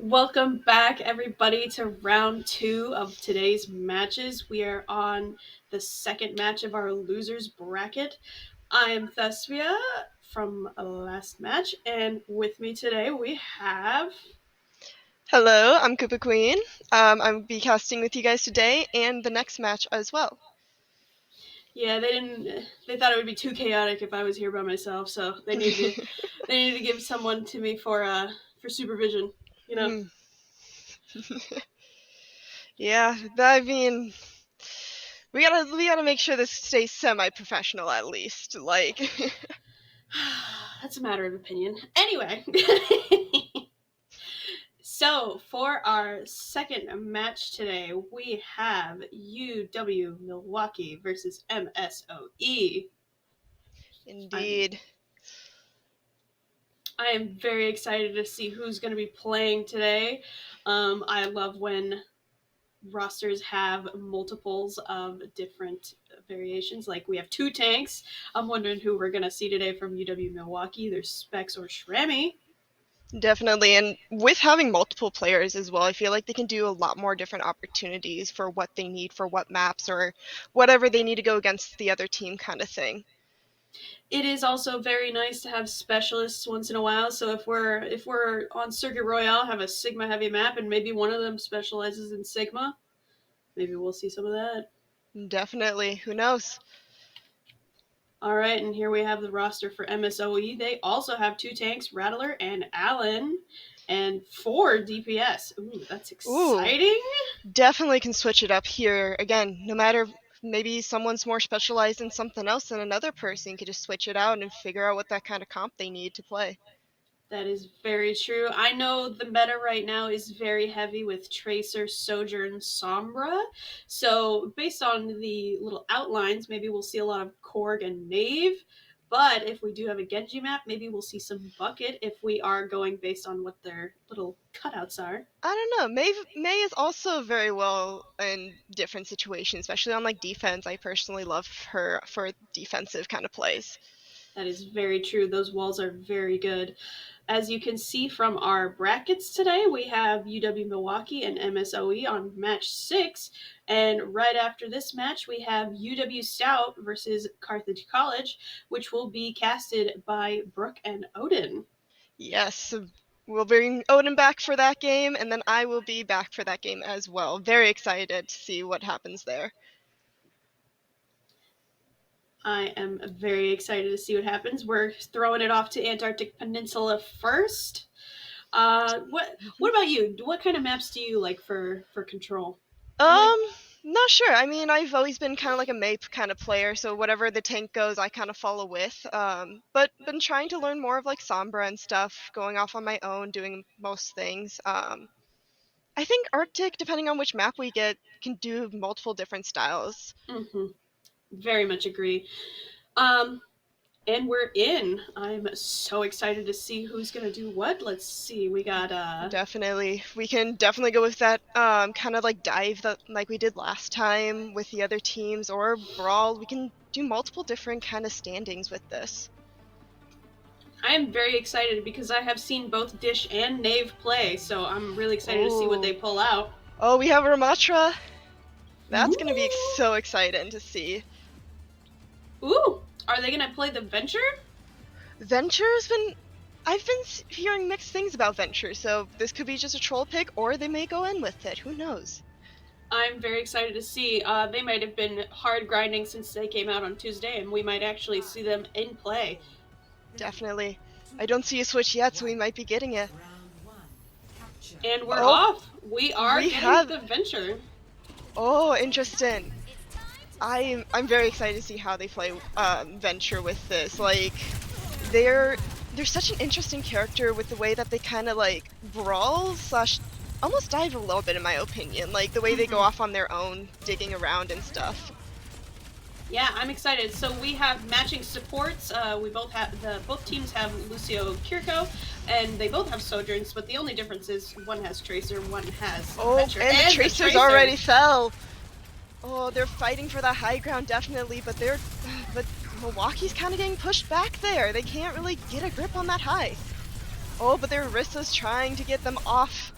Welcome back, everybody, to round two of today's matches. We are on the second match of our losers bracket. I am Thespia from last match, and with me today we have. Hello, I'm Koopa Queen. I'll be casting with you guys today and the next match as well. Yeah, they didn't. They thought it would be too chaotic if I was here by myself, so they needed to. They needed to give someone to me for supervision. You know. Mm. Yeah, I mean, we gotta make sure this stays semi-professional at least. Like, That's a matter of opinion. Anyway. So, for our second match today, we have UW-Milwaukee versus MSOE. I'm indeed, I am very excited to see who's going to be playing today. I love when rosters have multiples of different variations. Like we have two tanks. I'm wondering who we're going to see today from UW-Milwaukee. There's Specs or Shrammy. definitely, and with having multiple players as well, I feel like they can do a lot more different opportunities for what they need for what maps or whatever they need to go against the other team, kind of thing. It is also very nice to have specialists once in a while. So if we're on Circuit Royale, have a Sigma heavy map, and maybe one of them specializes in Sigma, maybe we'll see some of that. Definitely, who knows? All right, and here we have the roster for MSOE. They also have two tanks, Rattler and Allen, and four DPS. Ooh, that's Ooh, exciting. definitely can switch it up here. Again, no matter maybe someone's more specialized in something else than another person could just switch it out and figure out what that kind of comp they need to play. That is very true. I know the meta right now is very heavy with Tracer, Sojourn, Sombra. So, based on the little outlines, maybe we'll see a lot of Korg and Knave. But if we do have a Genji map, maybe we'll see some Bucket if we are going based on what their little cutouts are. I don't know. May is also very well in different situations, especially on like defense. I personally love her for defensive kind of plays. That is very true. Those walls are very good. As you can see from our brackets today, we have UW-Milwaukee and MSOE on match 6. And right after this match, we have UW Stout versus Carthage College, which will be casted by Brooke and Odin. Yes, we'll bring Odin back for that game, and then I will be back for that game as well. Very excited to see what happens there. I am very excited to see what happens. We're throwing it off to Antarctic Peninsula first. What about you? What kind of maps do you like for control? Do you like? Um, Not sure. I mean, I've always been kind of like a MAPE kind of player, so whatever the tank goes, I kind of follow with. But been trying to learn more of like Sombra and stuff, going off on my own, doing most things. I think Arctic, depending on which map we get, can do multiple different styles. Mm-hmm. Very much agree. Um, and we're in. I'm so excited to see who's gonna do what. Let's see. We got Definitely, we can definitely go with that kind of like dive that like we did last time with the other teams, or brawl. We can do multiple different kind of standings with this. I am very excited because I have seen both Dish and Knave play, so I'm really excited to see what they Oh, pull out. oh, we have Ramatra. That's gonna be Ooh. so exciting to see. Ooh. Are they gonna play the Venture? Venture's been. I've been hearing mixed things about Venture, so this could be just a troll pick, or they may go in with it. Who knows? I'm very excited to see. They might have been hard grinding since they came out on Tuesday, and we might actually see them in play. Definitely. I don't see a switch yet, so we might be getting it. And we're Oh, off. We are we getting have. the Venture. Oh, interesting. I'm very excited to see how they play Venture with this. Like, they're they're such an interesting character with the way that they kind of like brawl slash almost dive a little bit in my opinion. Like the way they go off on their own, digging around and stuff. Yeah, I'm excited. So we have matching supports. We both have both teams have Lucio Kirko, and they both have Sojourns. But the only difference is one has Tracer, one has Oh, Venture, and the and the Tracers Tracer. already fell. Oh, they're fighting for the high ground definitely, but but Milwaukee's kind of getting pushed back there. They can't really get a grip on that high. Oh, but their Rissa's trying to get them off.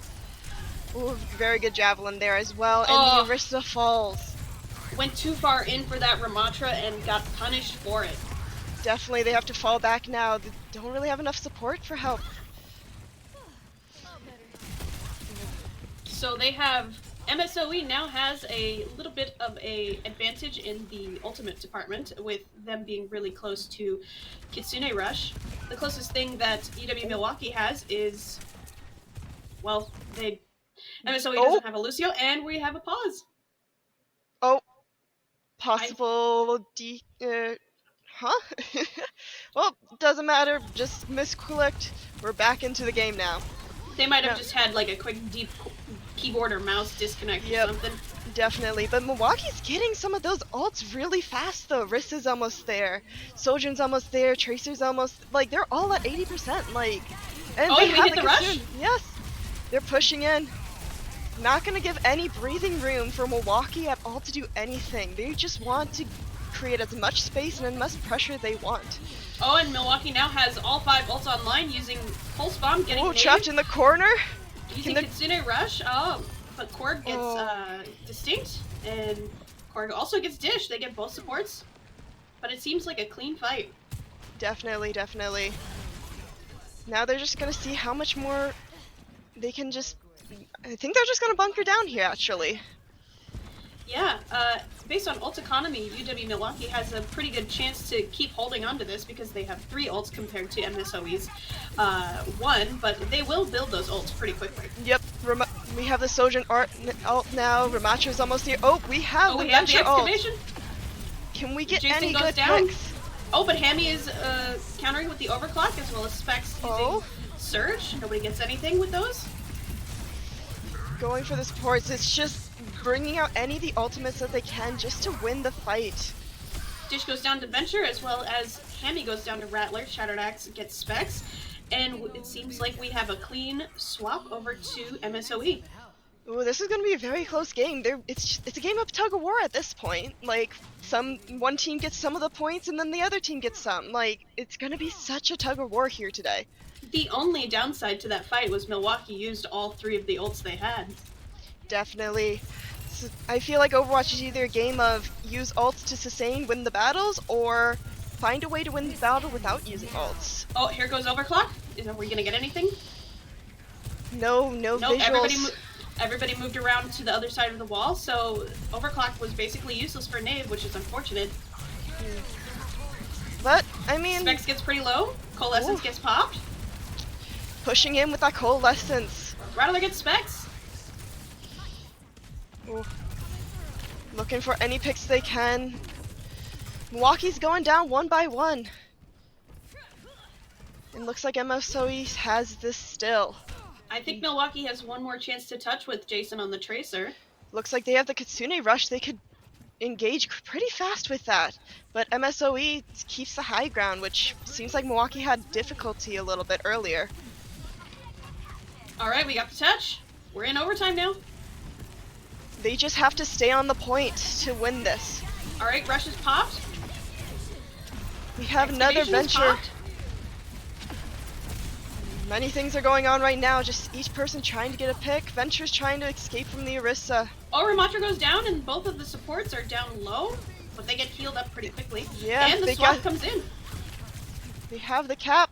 Ooh, very good javelin there as well, and Oh. the Orisa falls. Went too far in for that Ramatra and got punished for it. Definitely, they have to fall back now. They don't really have enough support for help. So they have MSOE now has a little bit of a advantage in the ultimate department with them being really close to Kitsune Rush. The closest thing that UW-MILWAUKEE has is, well, MSOE doesn't have a Lucio, and we have a pause. Oh, possible huh? Well, doesn't matter. Just misclicked. We're back into the game now. They might have just had like a quick deep keyboard or mouse disconnect or something. Definitely, but Milwaukee's getting some of those ults really fast though. Riss is almost there, Sojourn's almost there, Tracer's almost, like, they're all at 80%, like, and oh, they and have we hit the rush? Yes, they're pushing in. Not gonna give any breathing room for Milwaukee at all to do anything. They just want to create as much space and as much pressure they want. Oh, and Milwaukee now has all 5 ults online using Pulse Bomb, getting trapped in the corner. Using Kitsune Rush. Oh, but Korg gets distinct, and Korg also gets Dish. They get both supports, but it seems like a clean fight. Definitely, definitely. Now they're just gonna see how much more they can just... I think they're just gonna bunker down here, actually. Yeah, based on ult economy, UW-MILWAUKEE has a pretty good chance to keep holding on to this because they have 3 ults compared to MSOE's 1, but they will build those ults pretty quickly. Yep, we have the Sojourn ult now, Ramatra's almost here. Oh, we have the Venture ult. Can we get Jason any goes good down. picks? Oh, but Hammy is countering with the overclock as well as Specs using Surge. Nobody gets anything with those. Going for the supports, it's just bringing out any of the ultimates that they can just to win the fight. Dish goes down to Venture as well as Hammy goes down to Rattler. Shattered Axe gets Specs, and it seems like we have a clean swap over to MSOE. Ooh, this is going to be a very close game. It's a game of tug of war at this point. Like, one team gets some of the points and then the other team gets some. Like, it's going to be such a tug of war here today. The only downside to that fight was Milwaukee used all 3 of the ults they had. Definitely. So I feel like Overwatch is either a game of use ults to sustain, win the battles, or find a way to win the battle without using ults. Oh, here goes Overclock. Are we going to get anything? No visuals. Everybody moved around to the other side of the wall, so Overclock was basically useless for Nave, which is unfortunate. But, I mean... Specs gets pretty low. Coalescence gets popped. Pushing in with that Coalescence. Rattler gets Specs. Ooh. Looking for any picks they can. Milwaukee's going down one by one. It looks like MSOE has this still. I think Milwaukee has one more chance to touch with Jason on the Tracer. Looks like they have the Kitsune Rush. They could engage pretty fast with that. But MSOE keeps the high ground, which seems like Milwaukee had difficulty a little bit earlier. Alright, we got the touch. We're in overtime now. They just have to stay on the point to win this. Alright, Rush is popped. We have another Venture. Many things are going on right now, just each person trying to get a pick. Venture's trying to escape from the Orisa. Oh, Ramatra goes down and both of the supports are down low, but they get healed up pretty quickly. Yeah, and the swap comes in. They have the cap.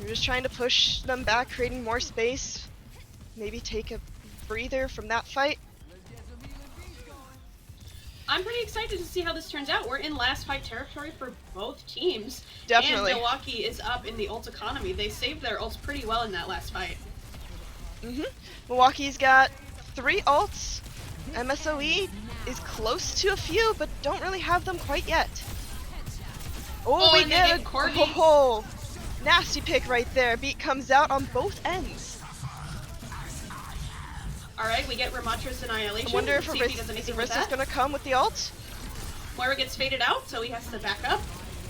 We're just trying to push them back, creating more space. Maybe take a breather from that fight. I'm pretty excited to see how this turns out. We're in last fight territory for both teams. Definitely. And Milwaukee is up in the ult economy. They saved their ults pretty well in that last fight. Milwaukee's got 3 ults. MSOE is close to a few, but don't really have them quite yet. Oh, we get a nasty pick right there. Beat comes out on both ends. Alright, we get Ramatra's Annihilation. I wonder if Arista's gonna come with the ult. Moira gets faded out, so he has to back up.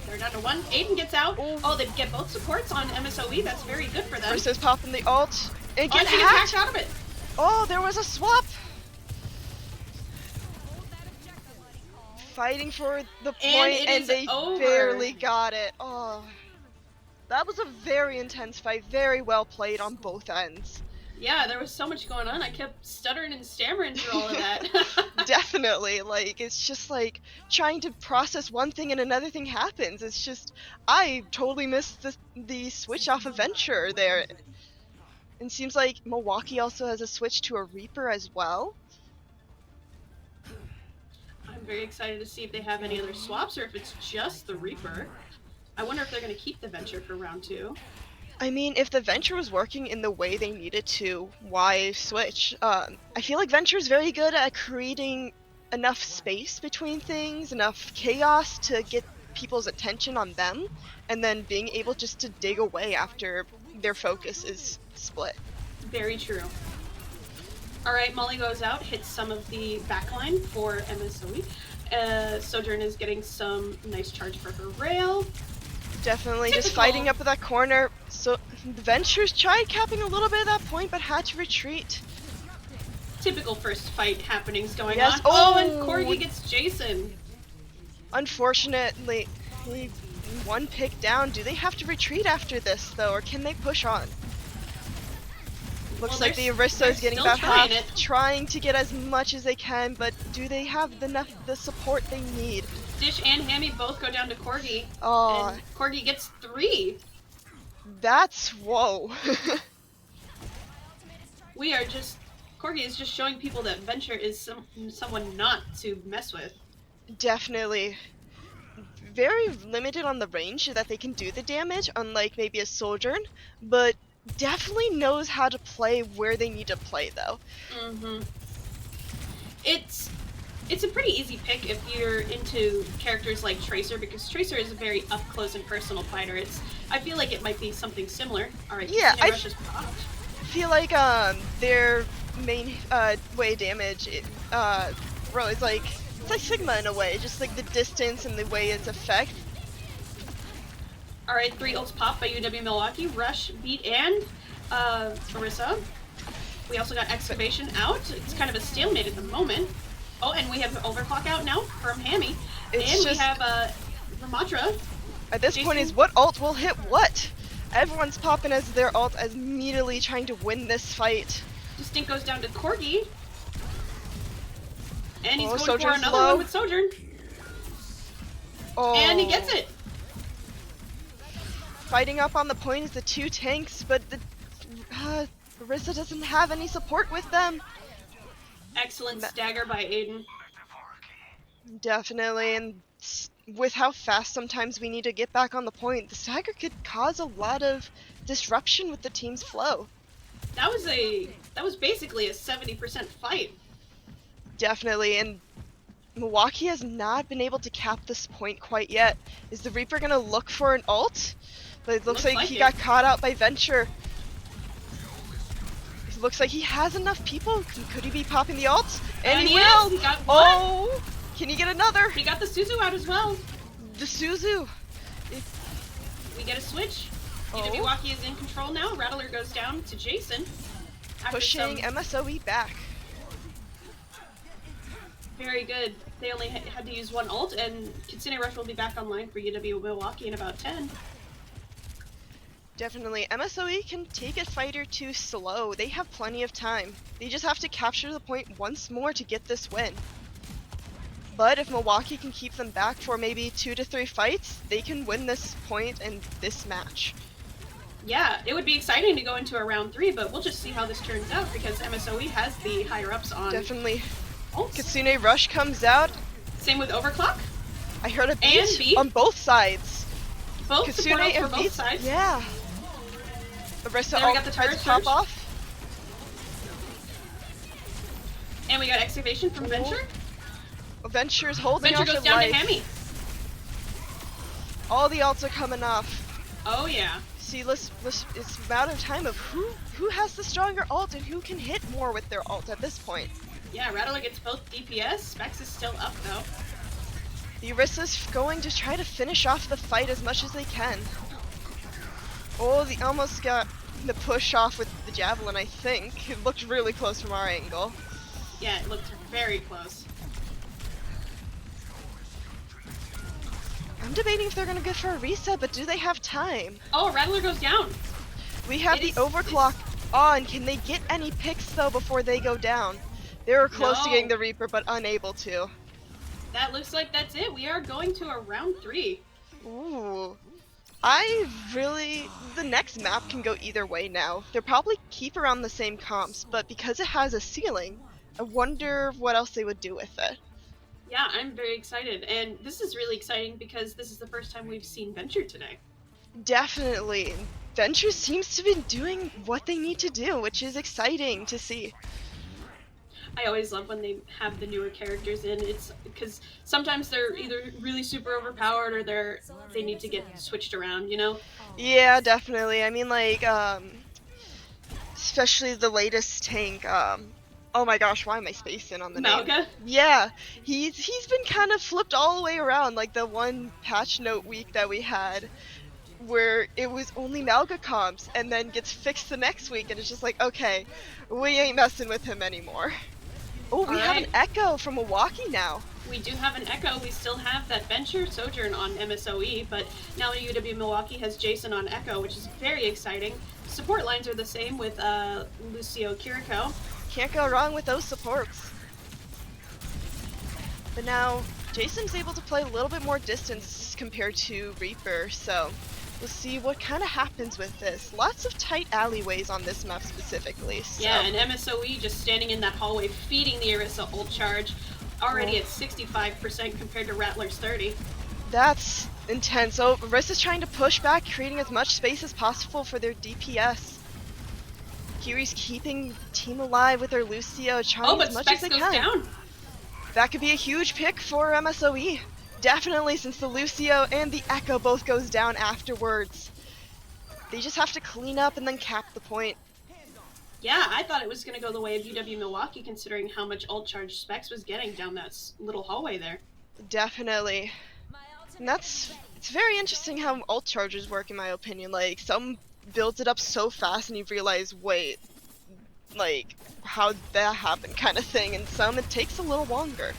They're down to 1. Aiden gets out. Oh, they get both supports on MSOE. That's very good for them. Arista's popping the ult. And gets hacked out of it. Oh, there was a swap. Fighting for the point, and they barely got it. Oh, that was a very intense fight. Very well played on both ends. Yeah, there was so much going on. I kept stuttering and stammering through all of that. Definitely, like, it's just like trying to process one thing and another thing happens. It's just, I totally missed the switch off of Venture there. And seems like Milwaukee also has a switch to a Reaper as well. I'm very excited to see if they have any other swaps or if it's just the Reaper. I wonder if they're going to keep the Venture for round 2. I mean, if the Venture was working in the way they needed to, why switch? I feel like Venture is very good at creating enough space between things, enough chaos to get people's attention on them, and then being able just to dig away after their focus is split. Very true. Alright, Molly goes out, hits some of the backline for MSOE. Sojourn is getting some nice charge for her rail. Definitely Typical. just fighting up at that corner. So the Ventures tried capping a little bit at that point, but had to retreat. Typical first fight happenings going Yes. on. Oh, and Corgi gets Jason. Unfortunately, one pick down. Do they have to retreat after this, though, or can they push on? Looks like the Arista is getting about half, trying to get as much as they can, but do they have the support they need? Dish and Hammy both go down to Corgi. Oh. And Corgi gets 3. That's whoa. We are just... Corgi is just showing people that Venture is someone not to mess with. Definitely. Very limited on the range that they can do the damage, unlike maybe a Sojourn, but definitely knows how to play where they need to play, though. Mm-hmm. It's a pretty easy pick if you're into characters like Tracer, because Tracer is a very up close and personal fighter. I feel like it might be something similar. All right, yeah, I feel like their main way damage is like it's like Sigma in a way, just like the distance and the way its effect. All right, 3 ults pop by UW-MILWAUKEE, Rush, Beat, and Orisa. We also got Excavation out. It's kind of a stalemate at the moment. Oh, and we have Overclock out now from Hammy. We have Ramatra. At this point is what ult will hit what? Everyone's popping as their ult, as immediately trying to win this fight. Distinct goes down to Corgi. And he's going Sojourn's for another low. one with Sojourn. Oh. And he gets it. Fighting up on the point is the 2 tanks, but the Orisa doesn't have any support with them. Excellent stagger by Aiden. Definitely, and with how fast sometimes we need to get back on the point, the stagger could cause a lot of disruption with the team's flow. That was basically a 70% fight. Definitely, and Milwaukee has not been able to cap this point quite yet. Is the Reaper gonna look for an ult? But it looks like he got caught out by Venture. It looks like he has enough people. Could he be popping the ult? And he will! He got one. Oh! Can he get another? He got the Suzu out as well. The Suzu! We get a switch. UW-MILWAUKEE is in control now. Rattler goes down to Jason. Pushing MSOE back. Very good. They only had to use 1 ult, and Kitsune Rush will be back online for UW-MILWAUKEE in about 10. Definitely. MSOE can take a fight or 2 slow. They have plenty of time. They just have to capture the point once more to get this win. But if Milwaukee can keep them back for maybe 2 to 3 fights, they can win this point and this match. Yeah, it would be exciting to go into a round 3, but we'll just see how this turns out because MSOE has the higher ups on. Definitely. Ults. Kitsune Rush comes out. Same with Overclock. I heard a beat on both sides. Both Kitsune support and for both sides. Yeah. Arista we got the tries to pop off. And we got Excavation from Venture. Venture's holding Venture off goes the down life. to Hammy. All the ults are coming off. Oh yeah. See, it's a matter of time of who has the stronger ult and who can hit more with their ult at this point. Yeah, Rattler gets both DPS. Specs is still up though. The Arista's going to try to finish off the fight as much as they can. Oh, they almost got the push off with the javelin, I think. It looked really close from our angle. Yeah, it looked very close. I'm debating if they're gonna go for a reset, but do they have time? Oh, Rattler goes down. We have the overclock. Oh, and can they get any picks though before they go down? They were close to getting No. the Reaper, but unable to. That looks like that's it. We are going to a round 3. Ooh. The next map can go either way now. They'll probably keep around the same comps, but because it has a ceiling, I wonder what else they would do with it. Yeah, I'm very excited. And this is really exciting because this is the first time we've seen Venture today. Definitely. Venture seems to be doing what they need to do, which is exciting to see. I always love when they have the newer characters in. It's because sometimes they're either really super overpowered or they need to get switched around, you know? Yeah, definitely. I mean, like, especially the latest tank, oh my gosh, why am I spacing on the name? Malga? Yeah, he's been kind of flipped all the way around, like the one patch note week that we had, where it was only Malga comps, and then gets fixed the next week, and it's just like, okay, we ain't messing with him anymore. Oh, we have an Echo from Milwaukee now. We do have an Echo. We still have that Venture Sojourn on MSOE, but now UW-Milwaukee has Jason on Echo, which is very exciting. Support lines are the same with Lucio Kiriko. Can't go wrong with those supports. But now, Jason's able to play a little bit more distance compared to Reaper, so we'll see what kind of happens with this. Lots of tight alleyways on this map specifically. So. Yeah, and MSOE just standing in that hallway feeding the Orisa ult charge, already at 65% compared to Rattler's 30. That's intense. So Orisa's trying to push back, creating as much space as possible for their DPS. Kiri's keeping team alive with their Lucio, trying as much as they can. Down. That could be a huge pick for MSOE. Definitely, since the Lucio and the Echo both goes down afterwards. They just have to clean up and then cap the point. Yeah, I thought it was going to go the way of UW-Milwaukee, considering how much ult charge Specs was getting down that little hallway there. Definitely. And it's very interesting how ult charges work, in my opinion. Like, some builds it up so fast and you realize, wait, like, how'd that happen kind of thing, and some it takes a little longer.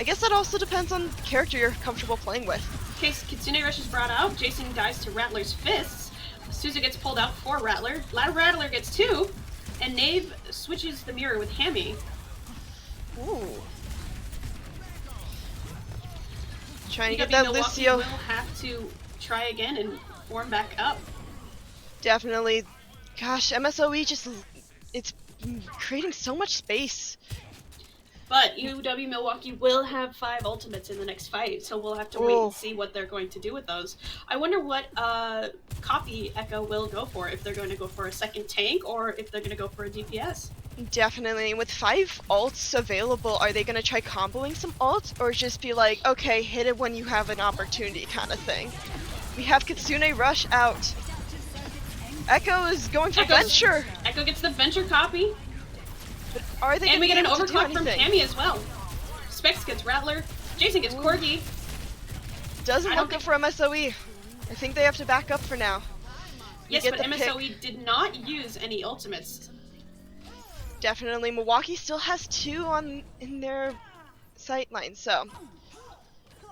I guess that also depends on the character you're comfortable playing with. Okay, so Kitsune Rush is brought out, Jason dies to Rattler's fists, Souza gets pulled out for Rattler, Rattler gets 2, and Knave switches the mirror with Hammy. Ooh. Trying to get that that Milwaukee Lucio. Will have to try again and form back up. Definitely. Gosh, MSOE it's creating so much space. But UW-Milwaukee will have 5 ultimates in the next fight, so we'll have to wait and see what they're going to do with those. I wonder what copy Echo will go for, if they're going to go for a second tank or if they're going to go for a DPS. Definitely. With 5 ults available, are they going to try comboing some ults, or just be like, okay, hit it when you have an opportunity kind of thing? We have Kitsune Rush out. Echo is going for Venture. Echo gets the Venture copy. But are they? And we get an overclock from Cammy as well. Specs gets Rattler. Jason gets Corgi. Doesn't look good for MSOE. I think they have to back up for now. Yes, but MSOE did not use any ultimates. Definitely. Milwaukee still has 2 in their sight line, so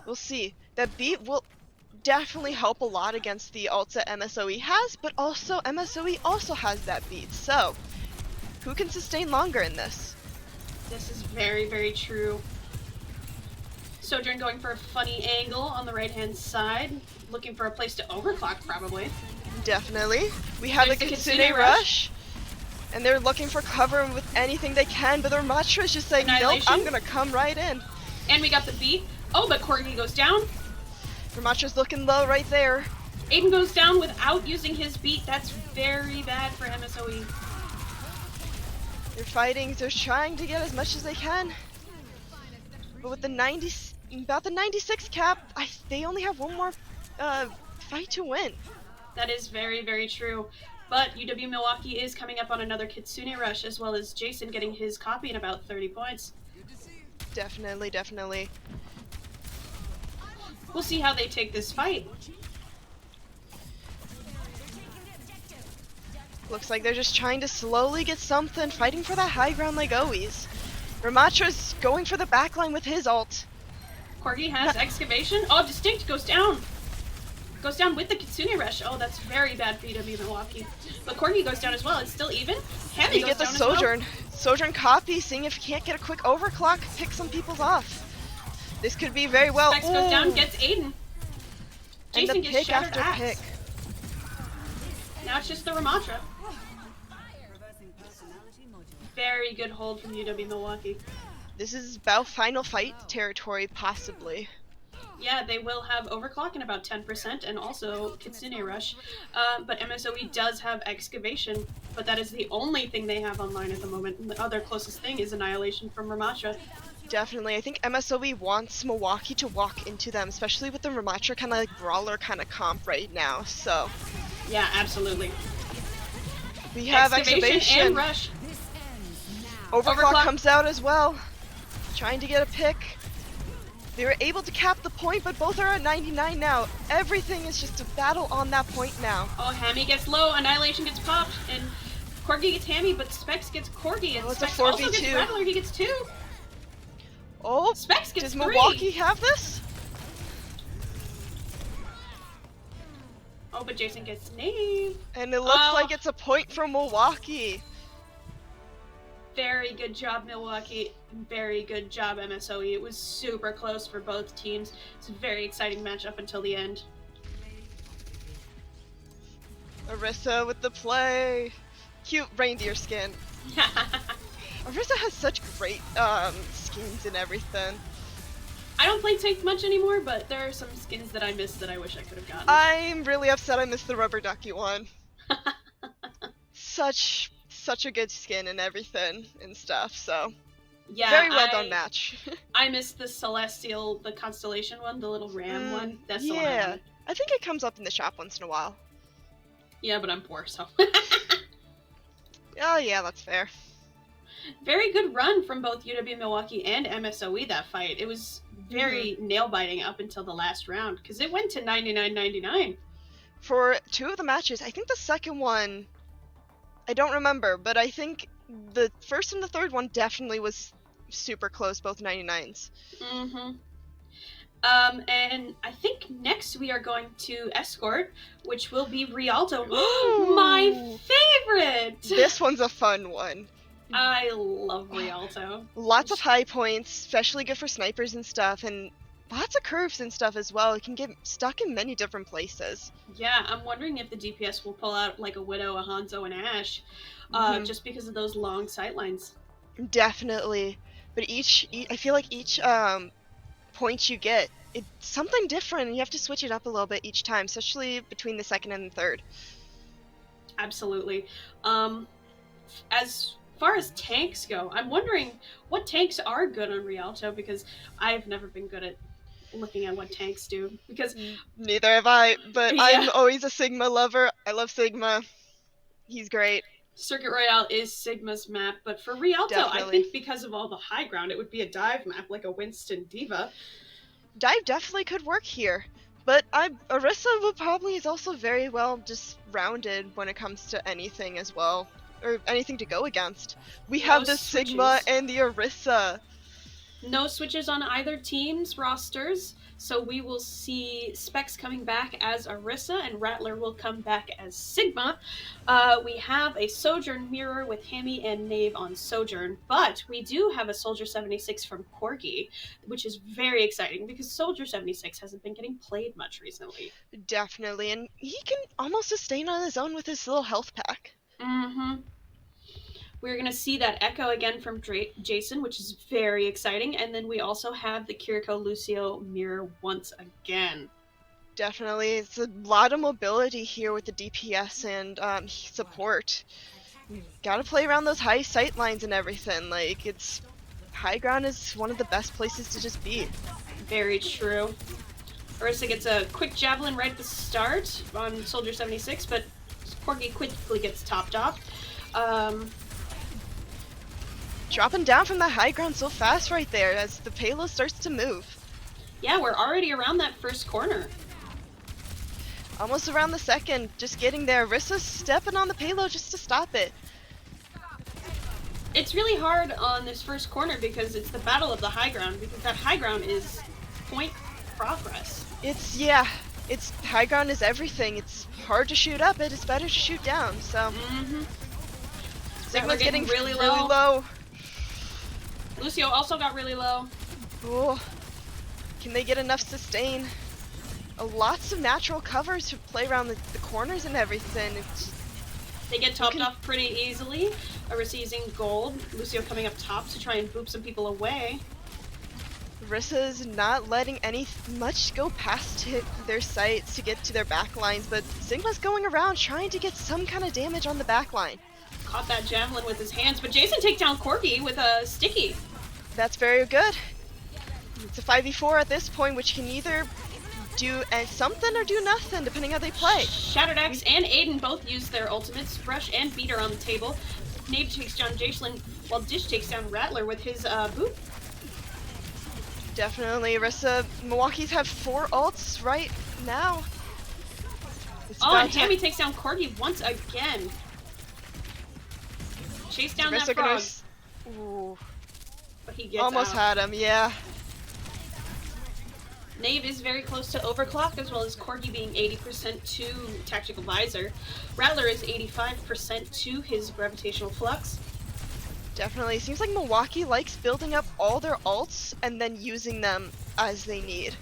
we'll see. That beat will definitely help a lot against the ults that MSOE has, but also MSOE also has that beat, so who can sustain longer in this? This is very, very true. Sojourn going for a funny angle on the right-hand side, looking for a place to overclock, probably. Definitely. We have the Kitsune Rush, and they're looking for cover with anything they can, but their Matra is just saying, nope, I'm gonna come right in. And we got the beat. Oh, but Corgi goes down. Ramatra's looking low right there. Aiden goes down without using his beat. That's very bad for MSOE. They're fighting, they're trying to get as much as they can. But with about the 96 cap, they only have 1 more fight to win. That is very, very true. But UW-Milwaukee is coming up on another Kitsune Rush, as well as Jason getting his copy in about 30 points. Definitely, definitely. We'll see how they take this fight. Looks like they're just trying to slowly get something, fighting for that high ground like always. Ramatra's going for the backline with his ult. Corgi has Excavation. Oh, Distinct goes down. Goes down with the Kitsune Rush. Oh, that's very bad for UW-Milwaukee. But Corgi goes down as well. It's still even. Hammy You goes get the down Sojourn. as well. Sojourn copy, seeing if he can't get a quick overclock, pick some people's off. This could be very well. Specs goes down, gets Aiden. And the Jason gets pick shattered after axe. pick. Now it's just the Ramatra. Very good hold from UW-Milwaukee. This is about final fight territory, possibly. Yeah, they will have overclock in about 10% and also Kitsune Rush. But MSOE does have Excavation, but that is the only thing they have online at the moment. And the other closest thing is Annihilation from Ramatra. Definitely. I think MSOE wants Milwaukee to walk into them, especially with the Ramatra kind of like brawler kind of comp right now. So Yeah, absolutely. we have Excavation. And Rush. Overclock comes out as well. Trying to get a pick. They were able to cap the point, but both are at 99 now. Everything is just a battle on that point now. Oh, Hammy gets low, Annihilation gets popped, and Corgi gets Hammy, but Specs gets Corgi, and Oh, it's a Specs also 4v2. gets Rattler, he gets 2. Oh, Specs gets does 3. Milwaukee have this? Oh, but Jason gets Nave. And it looks like it's a point from Milwaukee. Very good job, Milwaukee. Very good job, MSOE. It was super close for both teams. It's a very exciting match up until the end. Orisa with the play. Cute reindeer skin. Orisa has such great skins and everything. I don't play tank much anymore, but there are some skins that I missed that I wish I could have gotten. I'm really upset I missed the rubber ducky one. Such a good skin and everything and stuff, so yeah, very well done match. I missed the Celestial, the Constellation one, the little ram one. That's the one I wanted. I think it comes up in the shop once in a while. Yeah, but I'm poor, so. Oh yeah, that's fair. Very good run from both UW-Milwaukee and MSOE that fight. It was very nail-biting up until the last round, because it went to 99-99. For 2 of the matches, I think the second one, I don't remember, but I think the first and the third one definitely was super close, both 99s. And I think next we are going to Escort, which will be Rialto. My favorite! This one's a fun one. I love Rialto. Lots of high points, especially good for snipers and stuff, and lots of curves and stuff as well. It can get stuck in many different places. Yeah, I'm wondering if the DPS will pull out like a Widow, a Hanzo, and Ashe, just because of those long sightlines. Definitely. But I feel like each point you get, it's something different, and you have to switch it up a little bit each time, especially between the second and the third. Absolutely. As far as tanks go, I'm wondering what tanks are good on Rialto, because I've never been good at looking at what tanks do, because neither have I, but Yeah. I'm always a Sigma lover. I love Sigma. He's great. Circuit Royale is Sigma's map, but for Rialto, Definitely. I think because of all the high ground, it would be a dive map, like a Winston Diva. Dive definitely could work here, but Orisa will probably is also very well just rounded when it comes to anything as well, or anything to go against. We have the Sigma and the Orisa. No switches on either team's rosters, so we will see Specs coming back as Orisa and Rattler will come back as Sigma. We have a Sojourn mirror with Hammy and Nave on Sojourn, but we do have a Soldier 76 from Corgi, which is very exciting because Soldier 76 hasn't been getting played much recently. Definitely, and he can almost sustain on his own with his little health pack. We're going to see that Echo again from Jason, which is very exciting. And then we also have the Kiriko Lucio mirror once again. Definitely. It's a lot of mobility here with the DPS and support. Gotta play around those high sight lines and everything. Like, high ground is one of the best places to just be. Very true. Orisa gets a quick javelin right at the start on Soldier 76, but Corgi quickly gets topped off. Dropping down from the high ground so fast right there as the payload starts to move. Yeah, we're already around that first corner. Almost around the second, just getting there. Orisa's stepping on the payload just to stop it. It's really hard on this first corner because it's the battle of the high ground, because that high ground is point progress. Yeah, It's high ground is everything. It's hard to shoot up, it's better to shoot down. So Sigma's getting really low. Lucio also got really low. Ooh. Can they get enough sustain? Lots of natural covers to play around the corners and everything. They get topped off pretty easily. Arissa using gold. Lucio coming up top to try and boop some people away. Arissa's not letting much go past their sights to get to their back lines, but Sigma's going around trying to get some kind of damage on the back line. Caught that javelin with his hands, but Jason takes down Corgi with a sticky. That's very good. It's a 5v4 at this point, which can either do something or do nothing, depending how they play. Shattered Axe and Aiden both use their ultimates. Brush and Beater on the table. Nave takes down Jason, while Dish takes down Rattler with his boot. Definitely, Arissa. Milwaukee's have 4 ults right now. And Hammy takes down Corgi once again. Chase down that frog. Ooh. But he gets almost out. Had him, yeah. Nave is very close to overclock, as well as Corgi being 80% to Tactical Visor. Rattler is 85% to his Gravitational Flux. Definitely. Seems like Milwaukee likes building up all their ults and then using them as they need.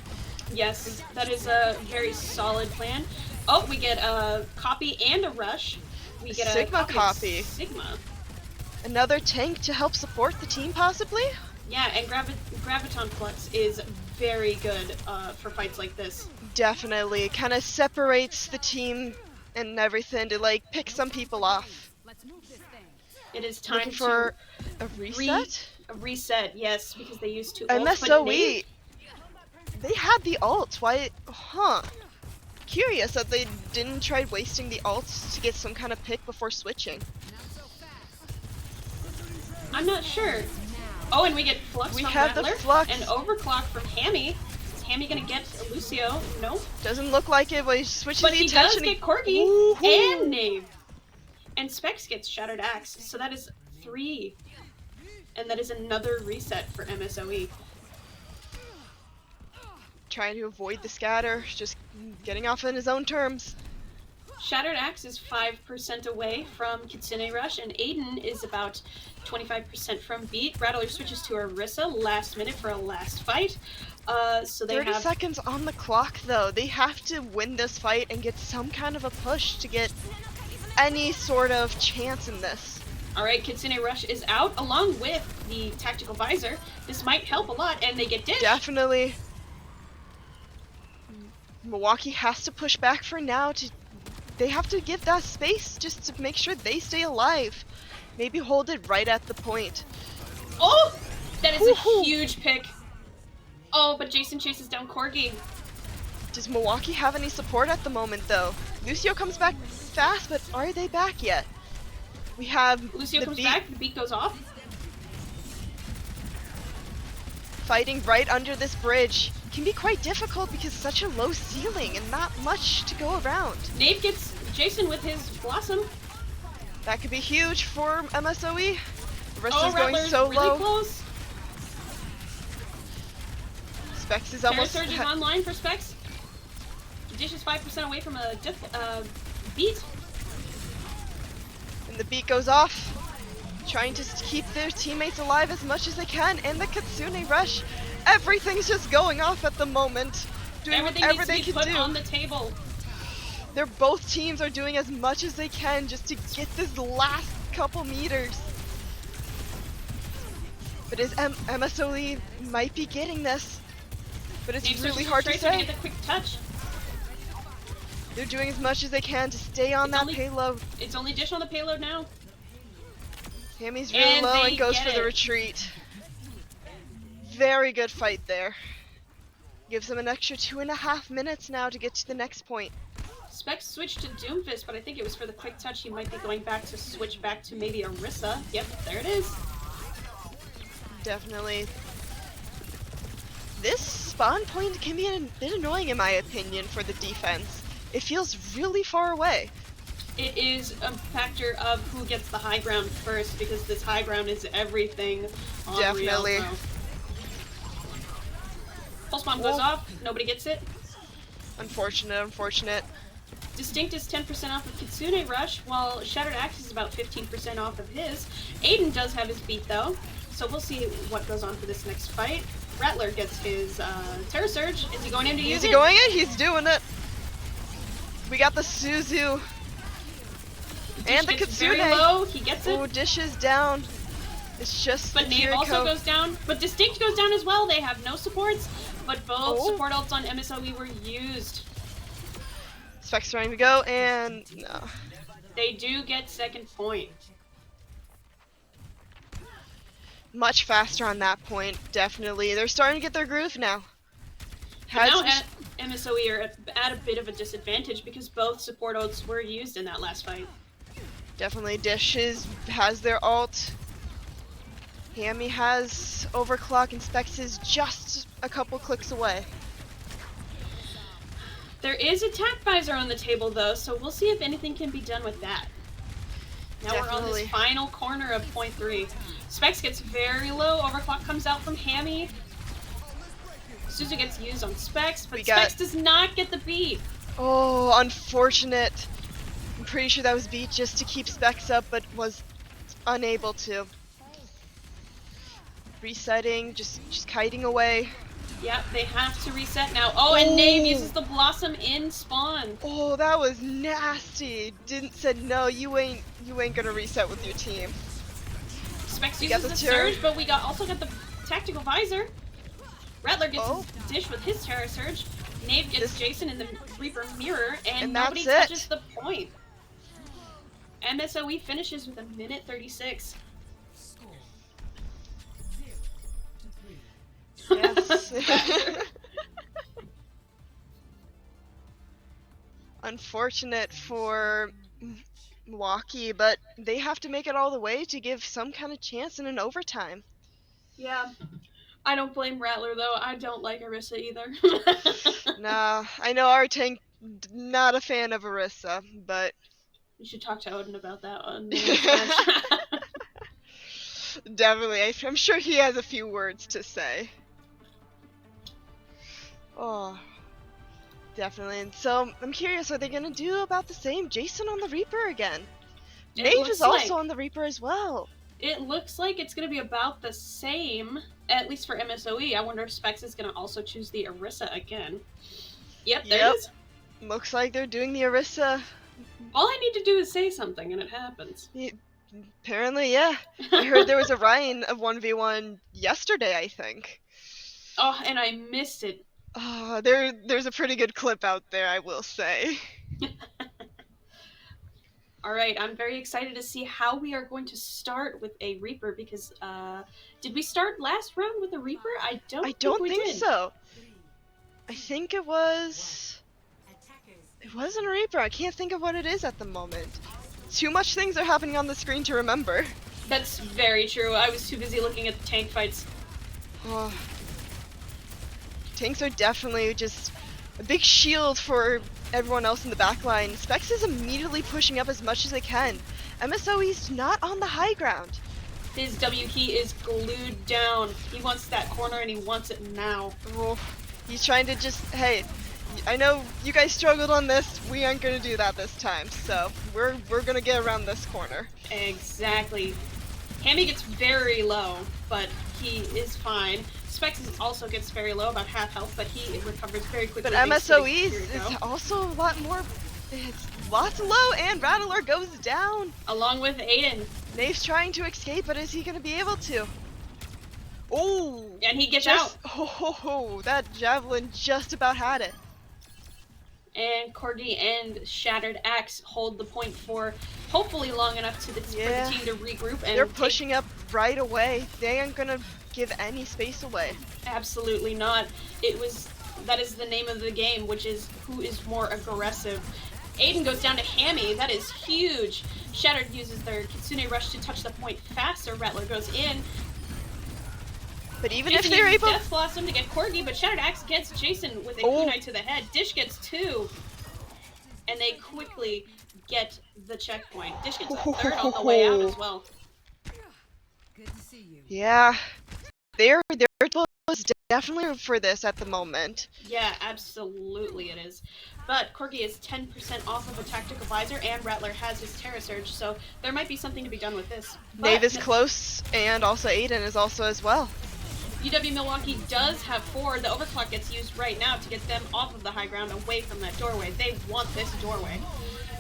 Yes, that is a very solid plan. Oh, we get a copy and a rush. We get Sigma a copy. Sigma. Another tank to help support the team, possibly? Yeah, and Graviton Flux is very good for fights like this. Definitely. Kind of separates the team and everything to, like, pick some people off. It is time for a reset? A reset, yes, because they used 2 ults. MSOE! They had the ult. Why? Huh. Curious that they didn't try wasting the ults to get some kind of pick before switching. I'm not sure. Oh, and we get Flux from Rattler, the Flux. And Overclock from Hammy. Is Hammy gonna get Lucio? No. Doesn't look like it, but he switches but the attention. But he does get Corgi and Nave. And Specs gets Shattered Axe, so that is 3. And that is another reset for MSOE. Trying to avoid the scatter, just getting off on his own terms. Shattered Axe is 5% away from Kitsune Rush, and Aiden is about 25% from Beat. Rattler switches to Arissa last minute for a last fight. So they 30 have seconds on the clock, though. They have to win this fight and get some kind of a push to get any sort of chance in this. Alright, Kitsune Rush is out, along with the Tactical Visor. This might help a lot, and they get Dish. Definitely. Milwaukee has to push back for now. They have to give that space just to make sure they stay alive. Maybe hold it right at the point. Oh! That is a huge pick. Oh, but Jason chases down Corgi. Does Milwaukee have any support at the moment, though? Lucio comes back fast, but are they back yet? We have Lucio comes back, the beat goes off. Fighting right under this bridge can be quite difficult because such a low ceiling and not much to go around. Nave gets Jason with his Blossom. That could be huge for MSOE. Arissa's going so really low. Close. Specs is almost... Surge is online for Specs. Dish is 5% away from a beat. And the beat goes off. Trying to keep their teammates alive as much as they can. And the Kitsune Rush. Everything's just going off at the moment. Doing whatever they can do. On the table. Both teams are doing as much as they can just to get this last couple meters. But MSOE might be getting this. But it's really hard to say. Get the quick touch. They're doing as much as they can to stay on that payload. It's only Dish on the payload now. Hammy's really low and goes for the retreat. Very good fight there. Gives them an extra 2.5 minutes now to get to the next point. Specs switched to Doomfist, but I think it was for the quick touch. He might be going back to switch back to maybe Arissa. Yep, there it is. Definitely. This spawn point can be a bit annoying in my opinion for the defense. It feels really far away. It is a factor of who gets the high ground first, because this high ground is everything on Definitely. Pulse bomb goes off, nobody gets it. Unfortunate. Distinct is 10% off of Kitsune Rush, while Shattered Axe is about 15% off of his. Aiden does have his beat though, so we'll see what goes on for this next fight. Rattler gets his Terra Surge. Is he going in to use it? Is he going in? He's doing it. We got the Suzu. Dish and the gets Kitsune. very low. He gets it. Oh, Dish is down. It's just But the Nave Kiriko. also goes down. But Distinct goes down as well. They have no supports, but both Oh. support ults on MSOE were used. Specs trying to go, and no. They do get second point. Much faster on that point, definitely. They're starting to get their groove now. But now MSOE are at a bit of a disadvantage because both support ults were used in that last fight. Definitely Dish has their ult. Hammy has overclock, and Specs is just a couple clicks away. There is attack visor on the table though, so we'll see if anything can be done with that. Now we're on this final corner of point 3. Specs gets very low, overclock comes out from Hammy. Suzu gets used on Specs, but Specs does not get the beat. Oh, unfortunate. I'm pretty sure that was beat just to keep Specs up, but was unable to. Resetting, just kiting away. Yep, they have to reset now. Oh, and Nave uses the Blossom in spawn. Oh, that was nasty. Said no, you ain't gonna reset with your team. Specs uses the Surge, but we also got the Tactical Visor. Rattler gets his Dish with his Terra Surge. Nave gets Jason in the Reaper Mirror, and nobody touches the point. MSOE finishes with 1:36. Yes. Unfortunate for Milwaukee, but they have to make it all the way to give some kind of chance in an overtime. Yeah. I don't blame Rattler though. I don't like Orisa either. Nah, I know our tank not a fan of Orisa, but you should talk to Odin about that one. Definitely. I'm sure he has a few words to say. Oh, definitely. And so I'm curious, are they gonna do about the same? Jason on the Reaper again. Nave is also on the Reaper as well. It looks like it's gonna be about the same, at least for MSOE. I wonder if Specs is gonna also choose the Orisa again. Yep, there it is. Looks like they're doing the Orisa. All I need to do is say something and it happens. Apparently, yeah. I heard there was a Ryan of 1v1 yesterday, I think. Oh, and I missed it. Oh, there's a pretty good clip out there, I will say. Alright, I'm very excited to see how we are going to start with a Reaper because, did we start last round with a Reaper? I don't think so. I think it wasn't a Reaper. I can't think of what it is at the moment. Too much things are happening on the screen to remember. That's very true. I was too busy looking at the tank fights. Oh. Tanks are definitely just a big shield for everyone else in the backline. Specs is immediately pushing up as much as they can. MSOE's not on the high ground. His W key is glued down. He wants that corner and he wants it now. Oh, he's trying to just, hey, I know you guys struggled on this. We aren't gonna do that this time. So we're gonna get around this corner. Exactly. Hammy gets very low, but he is fine. Specs also gets very low, about half health, but he recovers very quickly. But MSOE is also a lot more. It's lots low, and Rattler goes down. Along with Aiden. Nave's trying to escape, but is he going to be able to? Oh! And he gets out. Oh, that javelin just about had it. And Corgi and Shattered Axe hold the point for hopefully long enough for the team to regroup. And they're pushing up right away. They aren't going to give any space away. Absolutely not. That is the name of the game, which is who is more aggressive. Aiden goes down to Hammy. That is huge. Shattered uses their Kitsune Rush to touch the point faster. Rattler goes in. But even Jason if they're able, Death Blossom to get Corgi, but Shattered Axe gets Jason with a kunai to the head. Dish gets 2, and they quickly get the checkpoint. Dish gets a 3rd on the way out as well. Good to see you. Yeah, they're is definitely for this at the moment. Yeah, absolutely it is. But Corgi is 10% off of a tactical visor, and Rattler has his Terra Surge, so there might be something to be done with this. Nave But is close, and also Aiden is also as well. UW-Milwaukee does have 4. The overclock gets used right now to get them off of the high ground, away from that doorway. They want this doorway.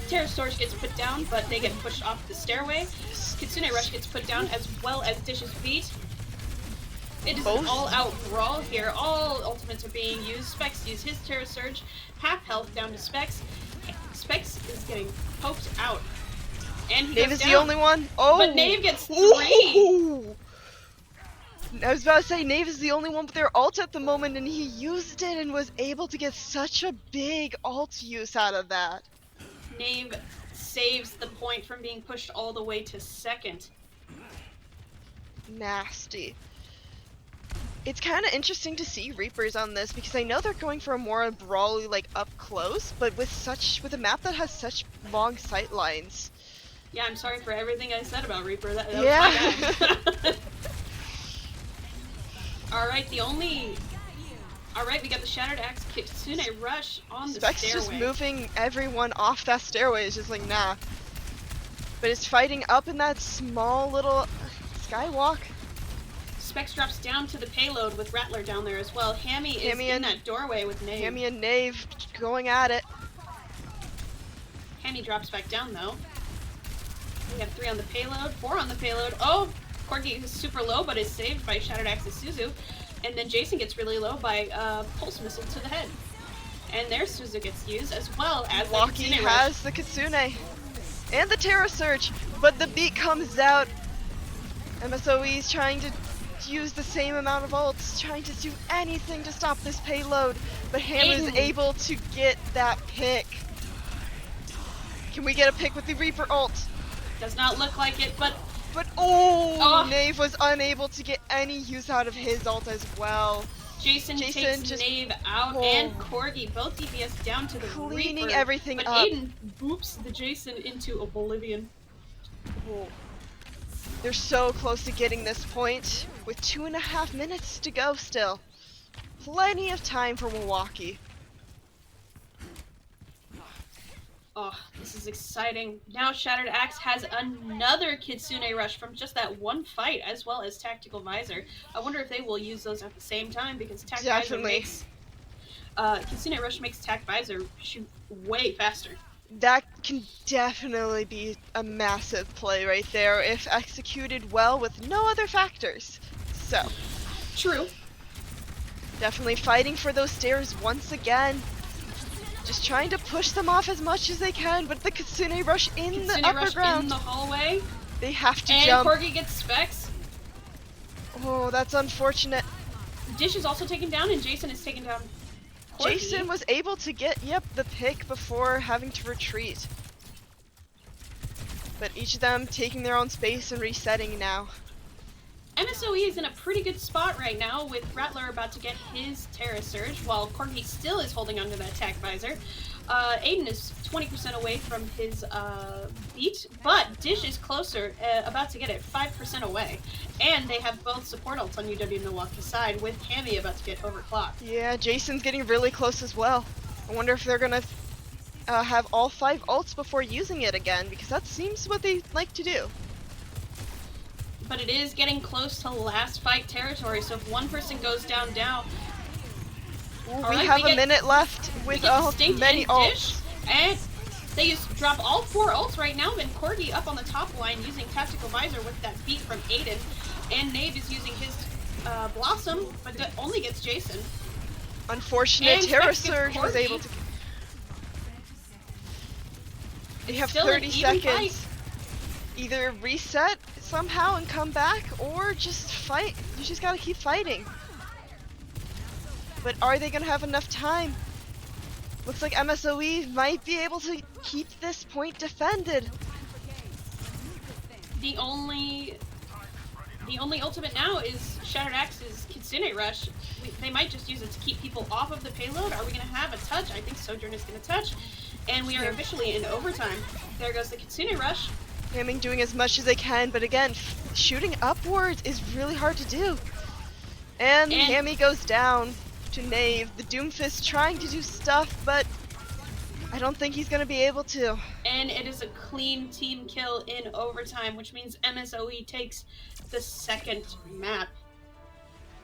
Terra Surge gets put down, but they get pushed off the stairway. Kitsune Rush gets put down, as well as Dish's Beat. It is an all-out brawl here. All ultimates are being used. Specs use his Terra Surge. Half health down to Specs. Specs is getting poked out. And he Nave goes is down. the only one. Oh! But Nave gets 3! Ooh. I was about to say, Nave is the only one with their ult at the moment, and he used it and was able to get such a big ult use out of that. Nave saves the point from being pushed all the way to 2nd. Nasty. It's kind of interesting to see Reapers on this because I know they're going for a more brawly, like up close, but with a map that has such long sight lines. Yeah, I'm sorry for everything I said about Reaper. That Yeah. was my bad. Alright, Alright, we got the Shattered Axe Kitsune Rush on the Specs stairway. just moving everyone off that stairway is just like, nah. But it's fighting up in that small little skywalk. Specs drops down to the payload with Rattler down there as well. Hammy is in that doorway with Nave. Hammy and Nave going at it. Hammy drops back down though. We have 3 on the payload, 4 on the payload. Oh, Corgi is super low but is saved by Shattered Axe's Suzu. And then Jason gets really low by Pulse Missile to the head. And their Suzu gets used as well as Milwaukee has the Kitsune and the Terra Surge, but the beat comes out. MSOE is trying to use the same amount of ults, trying to do anything to stop this payload, but Ham is able to get that pick. Can we get a pick with the Reaper ult? Does not look like it, but Nave was unable to get any use out of his ult as well. Jason takes Nave out and Corgi, both DPS down to the cleaning Reaper, everything but up. Aiden boops the Jason into oblivion. Oh. They're so close to getting this point, with 2.5 minutes to go still. Plenty of time for Milwaukee. Oh, this is exciting. Now Shattered Axe has another Kitsune Rush from just that one fight, as well as Tactical Visor. I wonder if they will use those at the same time, because Visor makes... Kitsune Rush makes Tac Visor shoot way faster. That can definitely be a massive play right there if executed well with no other factors. So. True. Definitely fighting for those stairs once again. Just trying to push them off as much as they can, but the Kitsune Rush in the upper ground. In the hallway. They have to jump. And Corgi gets Specs. Oh, that's unfortunate. Dish is also taken down, and Jason is taken down. Corgi. Jason was able to get, the pick before having to retreat. But each of them taking their own space and resetting now. MSOE is in a pretty good spot right now, with Rattler about to get his Terra Surge, while Corgi still is holding onto that Tac Visor. Aiden is 20% away from his beat, but Dish is closer, about to get it 5% away. And they have both support ults on UW-Milwaukee's side, with Hammy about to get overclocked. Yeah, Jason's getting really close as well. I wonder if they're gonna have all 5 ults before using it again, because that seems what they like to do. But it is getting close to last fight territory, so if one person goes down, we have a minute left with many ults. And they drop all 4 ults right now, and Corgi up on the top line using Tactical Visor with that beat from Aiden. And Nave is using his Blossom, but only gets Jason. Unfortunate, Terra Surge was able to... They have 30 seconds. Either reset somehow and come back, or just fight. You just gotta keep fighting. But are they gonna have enough time? Looks like MSOE might be able to keep this point defended. The only ultimate now is Shattered Axe's Kitsune Rush. They might just use it to keep people off of the payload. Are we gonna have a touch? I think Sojourn is gonna touch. And we are officially in overtime. There goes the Kitsune Rush. Doing as much as they can, but again, shooting upwards is really hard to do. And And Hammy goes down to Knave. The Doomfist trying to do stuff, but I don't think he's gonna be able to. and it is a clean team kill in overtime, which means MSOE takes the second map.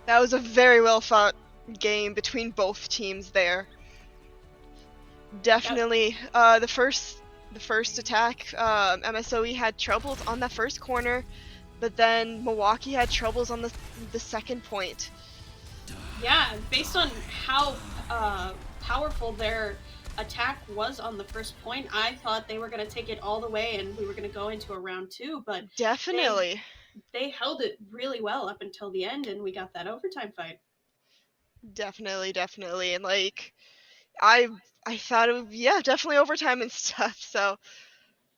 That was a very well fought game between both teams there. That, Definitely, the first attack, MSOE had troubles on that first corner, but then Milwaukee had troubles on the second point. yeah, based on how powerful their attack was on the first point, I thought they were going to take it all the way and we were going to go into a round two, but Definitely, they held it really well up until the end, and we got that overtime fight. definitely, and like I I thought it would, yeah, definitely overtime and stuff. So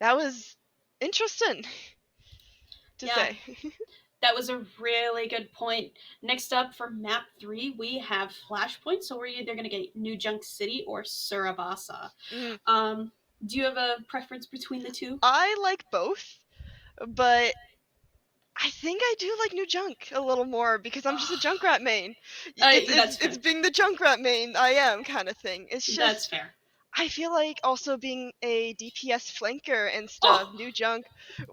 that was interesting to Yeah, say. that was a really good point. Next up for map 3, we have Flashpoint, so we're either going to get New Junk City or Surabasa. Mm, Um, do you have a preference between the two? I like both, but I think I do like New Junk a little more because I'm just a Junkrat main. It's That's it's fair. it's being the Junkrat main I am kind of thing. It's That's just fair. I feel like also being a DPS flanker and stuff, Oh, New Junk,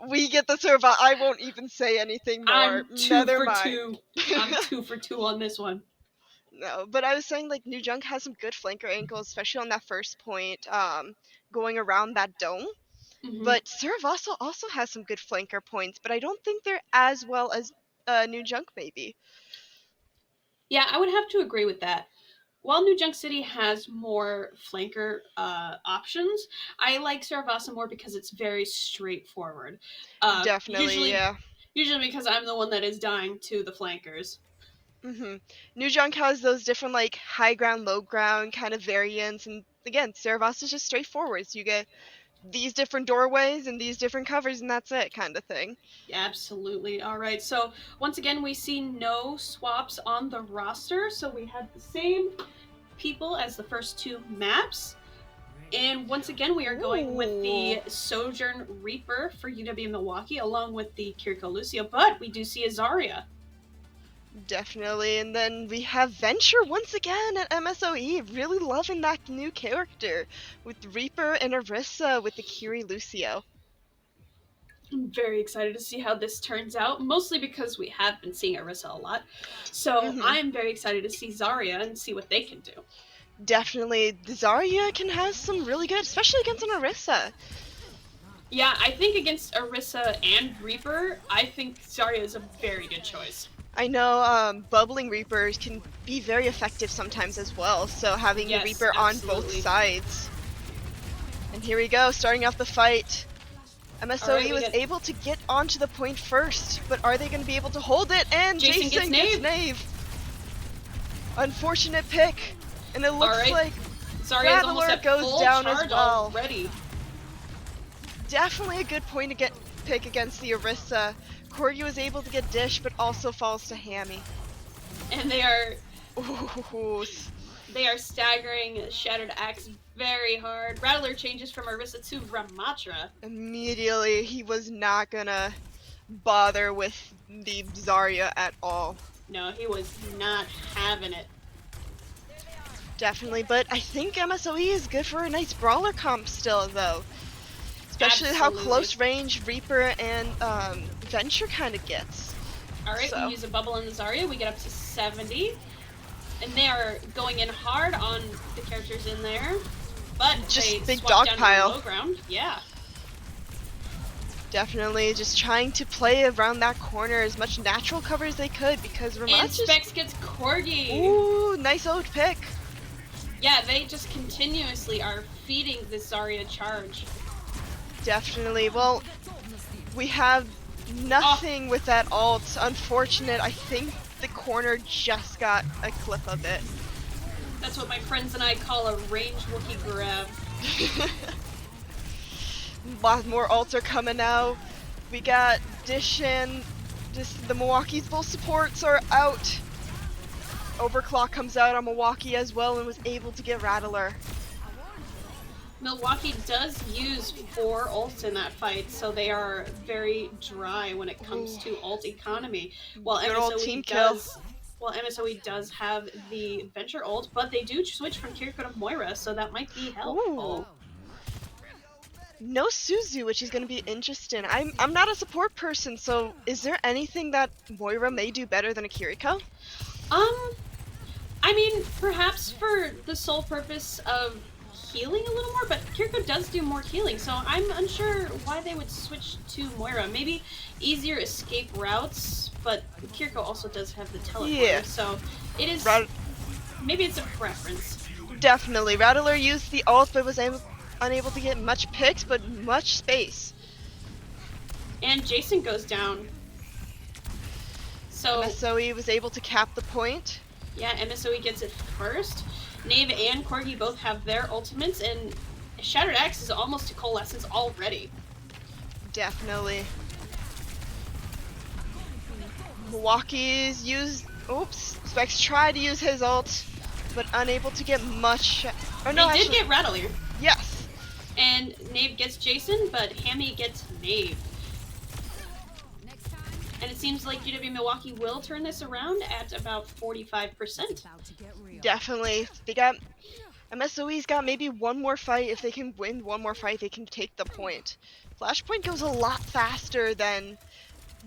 we get the server. I won't even say anything more. I'm two Never for mind. two. I'm 2 for 2 on this one. No, but I was saying like New Junk has some good flanker angles, especially on that first point, going around that dome. Hmm. But Saravasa also has some good flanker points, but I don't think they're as well as New Junk maybe. Yeah, I would have to agree with that. While New Junk City has more flanker options, I like Saravasa more because it's very straightforward. Uh, Definitely, usually, yeah. usually because I'm the one that is dying to the flankers. New Junk has those different like high ground, low ground kind of variants, and again, Saravasa is just straightforward. So you get these different doorways and these different covers, and that's it, kind of thing. Absolutely. All right. So once again, we see no swaps on the roster. So we have the same people as the first 2 maps. And once again, we are going with the Sojourn Reaper for UW-Milwaukee, along with the Kiriko Lucio, but we do see a Zarya. Definitely, and then we have Venture once again at MSOE, really loving that new character with Reaper and Orisa with the Kiri Lucio. I'm very excited to see how this turns out, mostly because we have been seeing Arisa a lot. So hmm I'm very excited to see Zarya and see what they can do. Definitely, the Zarya can have some really good, especially against an Orisa. Yeah, I think against Arisa and Reaper, I think Zarya is a very good choice. I know bubbling Reapers can be very effective sometimes as well, so having the Yes, Reaper on both absolutely. sides. And here we go, starting off the fight. All right, MSOE we was got able to get onto the point first, but are they going to be able to hold it? And Jason Jason gets gets Knave. Unfortunate pick. And it looks right. like Zarya's almost Rattler at goes full down as charge well. already. Definitely a good point to get pick against the Orisa. Corgi was able to get Dish, but also falls to Hammy. And they are Ooh, staggering Shattered Axe very hard. Rattler changes from Arisa to Ramatra. immediately he was not gonna bother with the Zarya at all. No, he was not having it. Definitely, but I think MSOE is good for a nice brawler comp still, though. Especially how Absolutely. close range Reaper and Venture kind of gets. Alright, So. we use a bubble on the Zarya. We get up to 70. And they are going in hard on the characters in there. But Just they big swap dog down pile. to the low ground. Yeah. Definitely just trying to play around that corner as much natural cover as they could because And Ramat's just... Specs gets Corgi. Ooh, nice old pick. Yeah, they just continuously are feeding the Zarya charge. Definitely. Well, we have nothing with that ult. Unfortunate. I think the corner just got a clip of it. That's what my friends and I call a ranged Wookiee grab. Lot more ults are coming out. We got Dish and just the Milwaukee's full supports are out. Overclock comes out on Milwaukee as well and was able to get Rattler. Milwaukee does use 4 ults in that fight, so they are very dry when it comes to ult economy. While Good old MSOE team kill. does Well, MSOE does have the Venture ult, but they do switch from Kiriko to Moira, so that might be Ooh. helpful. No Suzu, which is going to be interesting. I'm not a support person, so is there anything that Moira may do better than a Kiriko? I mean, perhaps for the sole purpose of healing a little more, but Kiriko does do more healing, so I'm unsure why they would switch to Moira. Maybe easier escape routes, but Kiriko also does have the teleporter, Yeah. so it is... maybe it's a preference. Definitely. Rattler used the ult, but was unable to get much picks, but much space. And Jason goes down. So MSOE was able to cap the point. yeah, MSOE gets it first. Knave and Corgi both have their ultimates, and Shattered Axe is almost to Coalescence already. Definitely. Milwaukee's used... Oops. Specs tried to use his ult, but unable to get much... Or no, they actually... did get Rattler. Yes. And Knave gets Jason, but Hammy gets Knave. And it seems like UW-Milwaukee will turn this around at about 45%. Definitely. They got... MSOE's got maybe one more fight. If they can win one more fight, they can take the point. Flashpoint goes a lot faster than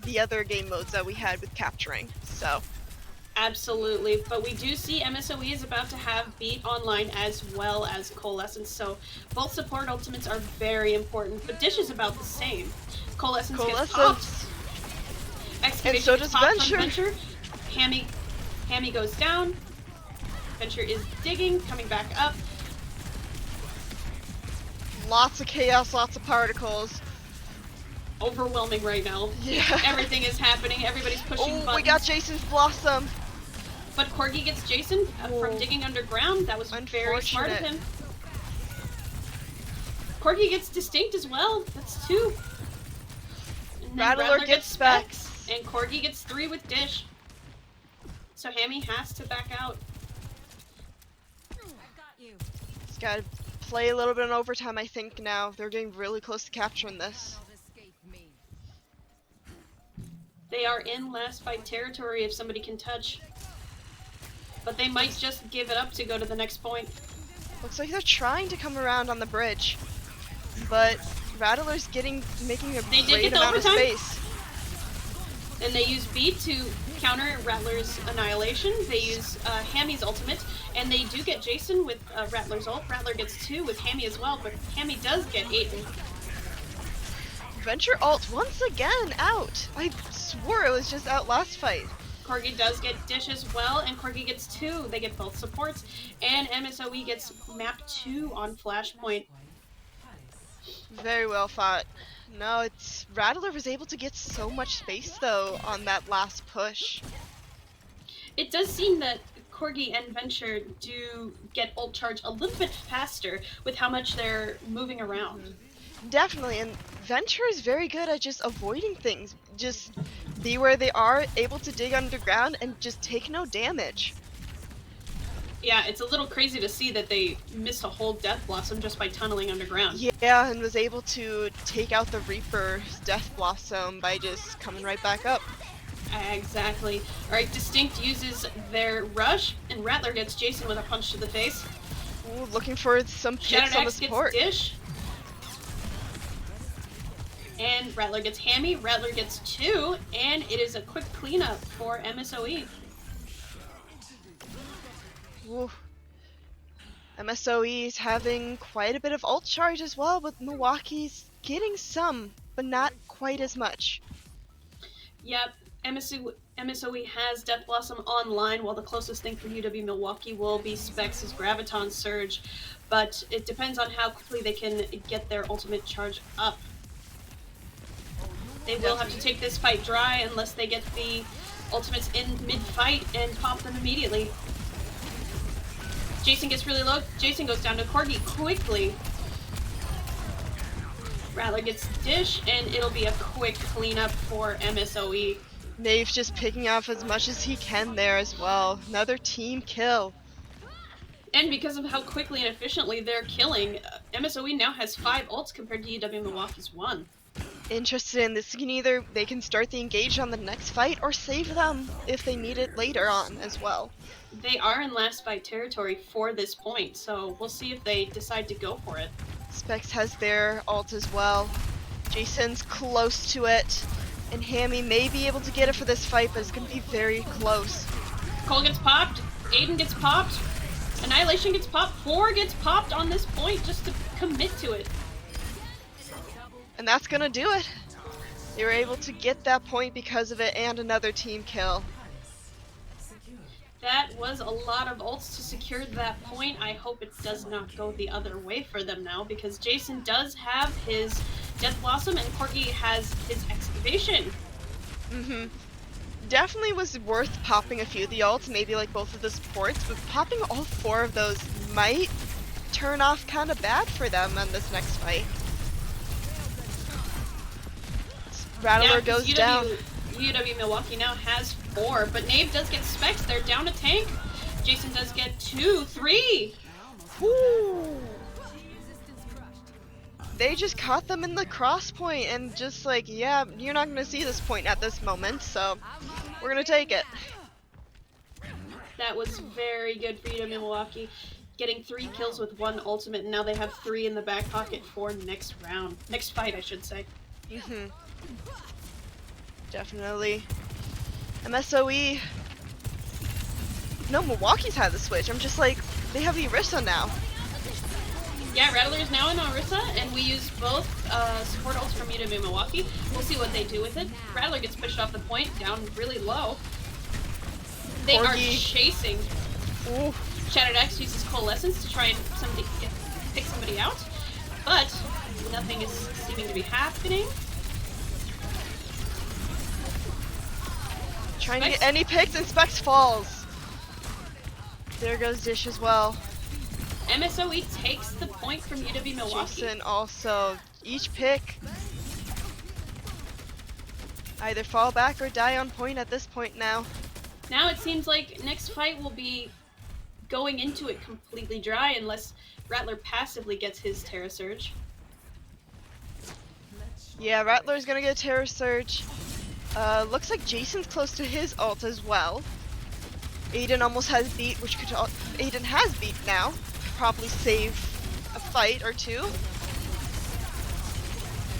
the other game modes that we had with capturing, so... Absolutely, but we do see MSOE is about to have Beat Online as well as Coalescence, so both support ultimates are very important, but Dish is about the same. Coalescence gets popped. Excavation and so does Venture. Hammy goes down. Venture is digging, coming back up. Lots of chaos, lots of particles. Overwhelming right now. Yeah. Everything is happening. Everybody's pushing buttons. We got Jason's Blossom. But Corgi gets Jason from digging underground. That was very smart of him. Corgi gets Distinct as well. That's 2. And then Rattler gets Specs. And Corgi gets 3 with Dish. So Hammy has to back out. He's got to play a little bit in overtime, I think, now. They're getting really close to capturing this. They are in last fight territory if somebody can touch. But they might just give it up to go to the next point. Looks like they're trying to come around on the bridge. But Rattler's making a great amount of space. And they use Beat to counter Rattler's Annihilation. They use Hammy's ultimate, and they do get Jason with Rattler's ult. Rattler gets 2 with Hammy as well, but Hammy does get Aiden. Venture ult once again out. I swore it was just out last fight. Corgi does get Dish as well, and Corgi gets 2. They get both supports, and MSOE gets map 2 on Flashpoint. Very well fought. No, it's... Rattler was able to get so much space, though, on that last push. It does seem that Corgi and Venture do get ult charge a little bit faster with how much they're moving around. Definitely, and Venture is very good at just avoiding things. Just be where they are, able to dig underground, and just take no damage. Yeah, it's a little crazy to see that they missed a whole Death Blossom just by tunneling underground. Yeah, and was able to take out the Reaper's Death Blossom by just coming right back up. Exactly. Alright, Distinct uses their rush, and Rattler gets Jason with a punch to the face. Ooh, looking for some picks on the support. Gets Dish. And Rattler gets Hammy, Rattler gets 2, and it is a quick cleanup for MSOE. Ooh. MSOE is having quite a bit of ult charge as well, but Milwaukee's getting some, but not quite as much. Yep, MSOE has Death Blossom online, while the closest thing for UW-Milwaukee will be Specs' Graviton Surge, but it depends on how quickly they can get their ultimate charge up. They will have to take this fight dry unless they get the ultimates in mid-fight and pop them immediately. Jason gets really low. Jason goes down to Corgi quickly. Rattler gets Dish, and it'll be a quick cleanup for MSOE. Knave's just picking off as much as he can there as well. Another team kill. And because of how quickly and efficiently they're killing, MSOE now has 5 ults compared to UW-Milwaukee's 1. Interesting. This can they can start the engage on the next fight or save them if they need it later on as well. They are in last fight territory for this point, so we'll see if they decide to go for it. Specs has their ult as well. Jason's close to it, and Hammy may be able to get it for this fight, but it's going to be very close. Cole gets popped, Aiden gets popped, Annihilation gets popped, 4 gets popped on this point just to commit to it. And that's going to do it. They were able to get that point because of it and another team kill. That was a lot of ults to secure that point. I hope it does not go the other way for them now, because Jason does have his Death Blossom and Corky has his Excavation. Definitely was worth popping a few of the ults, maybe like both of the supports, but popping all 4 of those might turn off kind of bad for them on this next fight. Rattler goes down. UW-MILWAUKEE now has 4, but Nave does get Specs. They're down a tank. Jason does get 2, 3. Woo. They just caught them in the cross point and just like, yeah, you're not going to see this point at this moment, so we're going to take it. That was very good for UW-MILWAUKEE. Getting 3 kills with 1 ultimate, and now they have 3 in the back pocket for next round. Next fight, I should say. Definitely. MSOE. No, Milwaukee's had the switch. I'm just like, they have the Orisa now. Yeah, Rattler is now in Orisa, and we use both support ults from UW-MILWAUKEE. We'll see what they do with it. Rattler gets pushed off the point, down really low. They are chasing. Ooh. Shattered X uses Coalescence to try and pick somebody out, but nothing is seeming to be happening. Trying to get any picks, and Specs falls. There goes Dish as well. MSOE takes the point from UW-MILWAUKEE. Jason also. Each pick either fall back or die on point at this point now. Now it seems like next fight will be going into it completely dry unless Rattler passively gets his Terra Surge. Yeah, Rattler's gonna get a Terra Surge. Looks like Jason's close to his ult as well. Aiden almost has beat, which could Aiden has beat now. Probably save a fight or 2.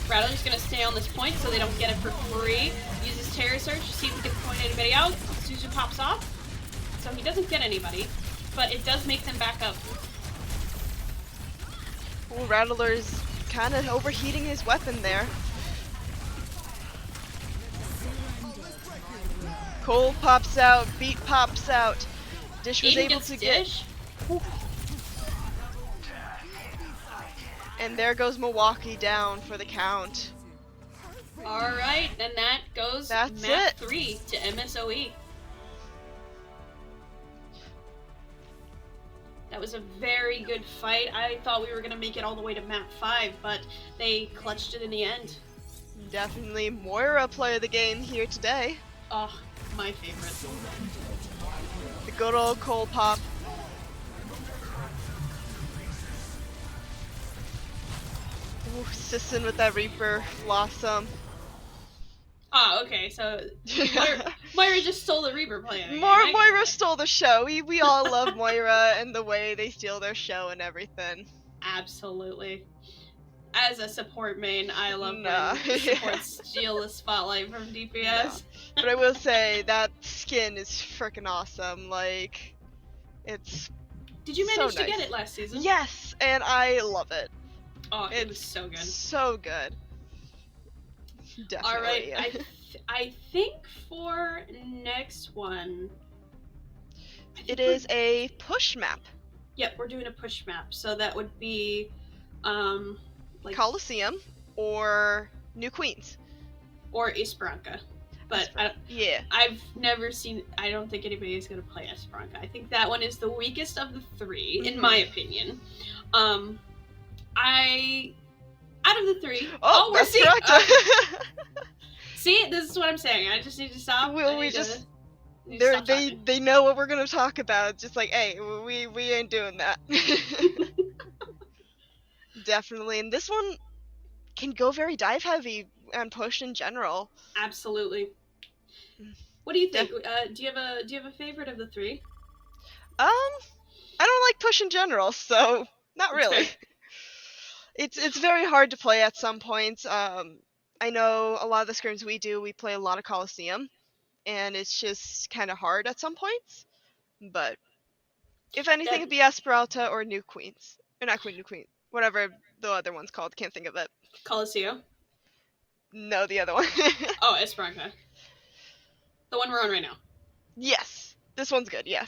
Rattler's gonna stay on this point so they don't get it for free. Uses Terra Surge to see if he can point anybody out. Suzu pops off, so he doesn't get anybody, but it does make them back up. Ooh, Rattler's kind of overheating his weapon there. Cole pops out, Beat pops out. Dish was Aiden able gets to Dish. get. And there goes Milwaukee down for the count. Alright, and that goes That's map it. 3 to MSOE. That was a very good fight. I thought we were going to make it all the way to map 5, but they clutched it in the end. Definitely Moira play of the game here today. Oh, my favorite. The good old Cole pop. Ooh, Sisson with that Reaper Blossom. Ah, okay, so Moira just stole the Reaper play. Moira stole the show. We all love Moira and the way they steal their show and everything. Absolutely. As a support main, I love when supports steal the spotlight from DPS. Yeah. But I will say that skin is freaking awesome. Like, it's Did you manage so to nice. get it last season? Yes, and I love it. Oh, it was so good. So good. Definitely. All right, I think for next one, it is a push map. Yep, we're doing a push map, so that would be like Coliseum or New Queens or Esperanza. But yeah, I've never seen. I don't think anybody is gonna play Esperanza. I think that one is the weakest of the 3, in my opinion. Out of the 3, we're seeing. See, this is what I'm saying. I just need to stop. They know what we're gonna talk about. Just like, hey, we ain't doing that. Definitely, and this one can go very dive heavy. and push in general. Absolutely. What do you think? Def- Do you have a favorite of the three? I don't like push in general, so not It's really. fair. It's very hard to play at some points. I know a lot of the scrims we play a lot of Coliseum, and it's just kind of hard at some points. But if anything, That it'd be Esperalta or New Queens. Or not Queen, New Queen. Whatever the other one's called. Can't think of it. Coliseo. No, the other one. Oh, Esperanza. The one we're on right now. Yes. This one's good, yeah.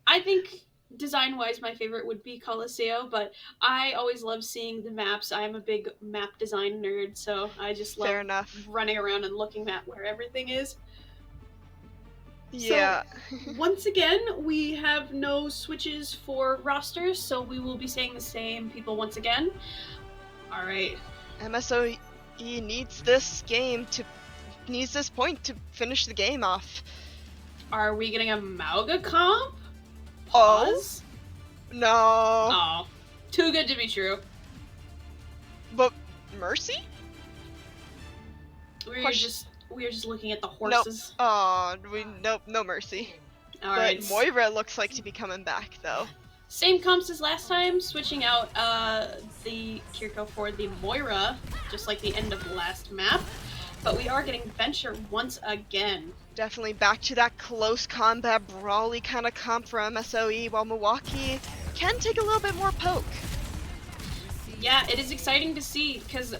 I think design-wise, my favorite would be Coliseo, but I always love seeing the maps. I'm a big map design nerd, so I just love Fair enough. running around and looking at where everything is. Yeah. So, once again, we have no switches for rosters, so we will be saying the same people once again. Alright. MSOE needs this point to finish the game off. Are we getting a Mauga comp? Oh? Pause? No. Oh. Too good to be true. But Mercy? We were just looking at the Nope. horses. Nope, no Mercy. Alright. But Moira looks like to be coming back though. Same comps as last time, switching out the Kiriko for the Moira, just like the end of the last map. But we are getting Venture once again. Definitely back to that close combat brawly kind of comp for MSOE, while Milwaukee can take a little bit more poke. Yeah, it is exciting to see, because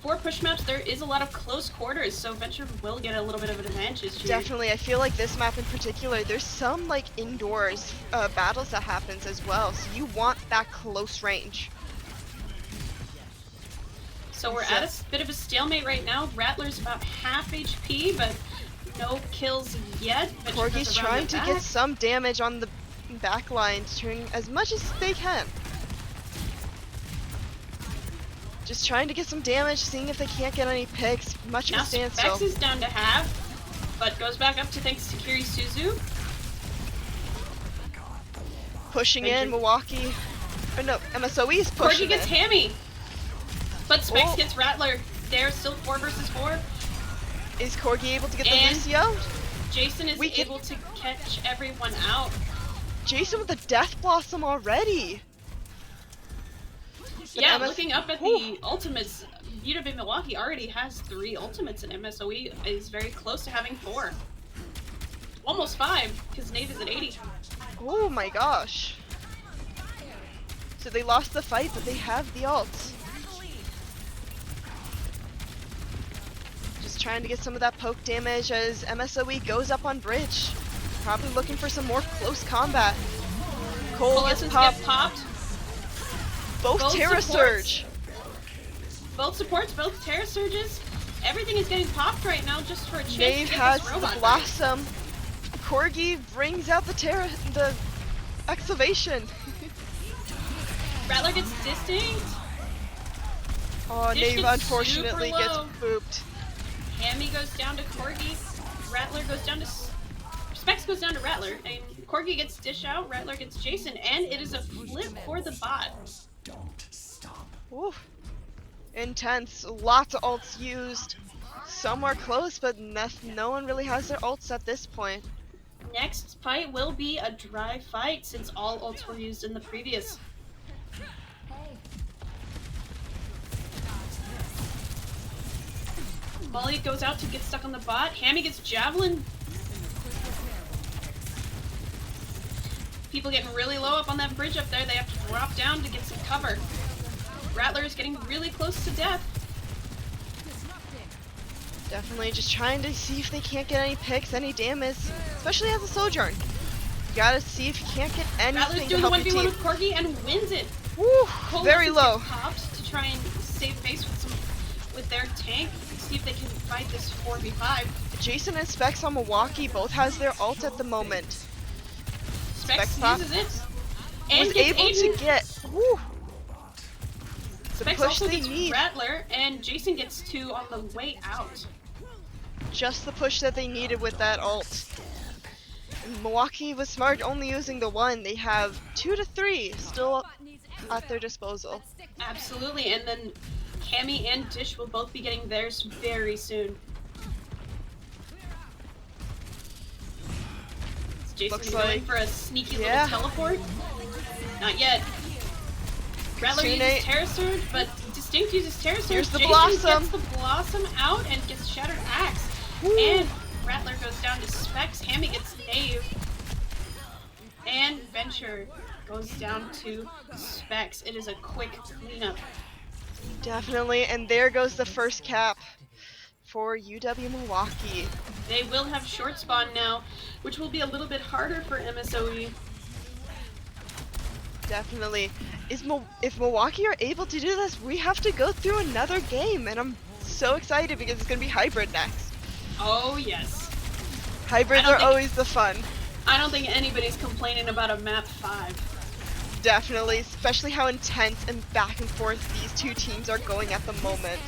for push maps there is a lot of close quarters, so Venture will get a little bit of an advantage here. Definitely, I feel like this map in particular, there's some like indoors battles that happens as well, so you want that close range. So we're at a bit of a stalemate right now. Rattler's about half HP, but no kills yet. Corgi's trying to get some damage on the back line, doing as much as they can. Just trying to get some damage, seeing if they can't get any picks. Much of a standstill. Specs is down to half, but goes back up to thanks to Kiri Suzu. Pushing in, Milwaukee. Oh no, MSOE is pushing Corgi gets in. Hammy, but Specs gets Rattler. They're still 4 versus 4. Is Corgi able to get the Lucio? Jason is able to catch everyone out. Jason with the Death Blossom already. But Yeah, looking up at the ultimates, UW-MILWAUKEE already has 3 ultimates, and MSOE is very close to having 4. Almost 5, because Nate is at 80. Oh my gosh. So they lost the fight, but they have the ults. Just trying to get some of that poke damage as MSOE goes up on bridge. Probably looking for some more close combat. Cole gets popped. Both Terra Surge. Both supports, both Terra Surges. Everything is getting popped right now just for a chance Nave to get has this robot the Blossom. Corgi brings out the excavation. Rattler gets distinct. Oh, Nave unfortunately gets booped. Hammy goes down to Corgi. Rattler goes down to... Specs goes down to Rattler. And Corgi gets Dish out, Rattler gets Jason, and it is a flip for the bot. Don't stop. Oof. Intense. Lots of ults used. Some are close, but no one really has their ults at this point. Next fight will be a dry fight since all ults were used in the previous. Molly goes out to get stuck on the bot. Hammy gets Javelin. People getting really low up on that bridge up there. They have to drop down to get some cover. Rattler is getting really close to death. Definitely just trying to see if they can't get any picks, any damage, especially as a Sojourn. You gotta see if you can't get anything Rattler's to doing the help your 1v1 team. with Corgi and wins it. Woo, Cole very low. Popped to try and save face with their tank. See if they can fight this 4v5. Jason and Specs on Milwaukee both has their ult at the moment. Specs uses it. And was able to get woo, the Specs push also they gets need. Rattler, and Jason gets 2 on the way out. Just the push that they needed with that ult. And Milwaukee was smart only using the 1. They have 2 to 3 still at their disposal. Absolutely, and then Cammy and Dish will both be getting theirs very soon. Is Jason Looks going like- for a sneaky yeah. little teleport? Not yet. Rattler Kitsune. uses Terra Surge, but Distinct uses Terra Surge. Here's the Jason Blossom. gets the Blossom out and gets Shattered Axe. Woo. And Rattler goes down to Specs. Hammy gets Knave. And Venture goes down to Specs. It is a quick cleanup. Definitely, and there goes the first cap for UW-Milwaukee. They will have short spawn now, which will be a little bit harder for MSOE. Definitely. If Milwaukee are able to do this, we have to go through another game, and I'm so excited because it's going to be Hybrid next. Oh, yes. Hybrids I don't are think- always the fun. I don't think anybody's complaining about a map 5. Definitely, especially how intense and back and forth these two teams are going at the moment.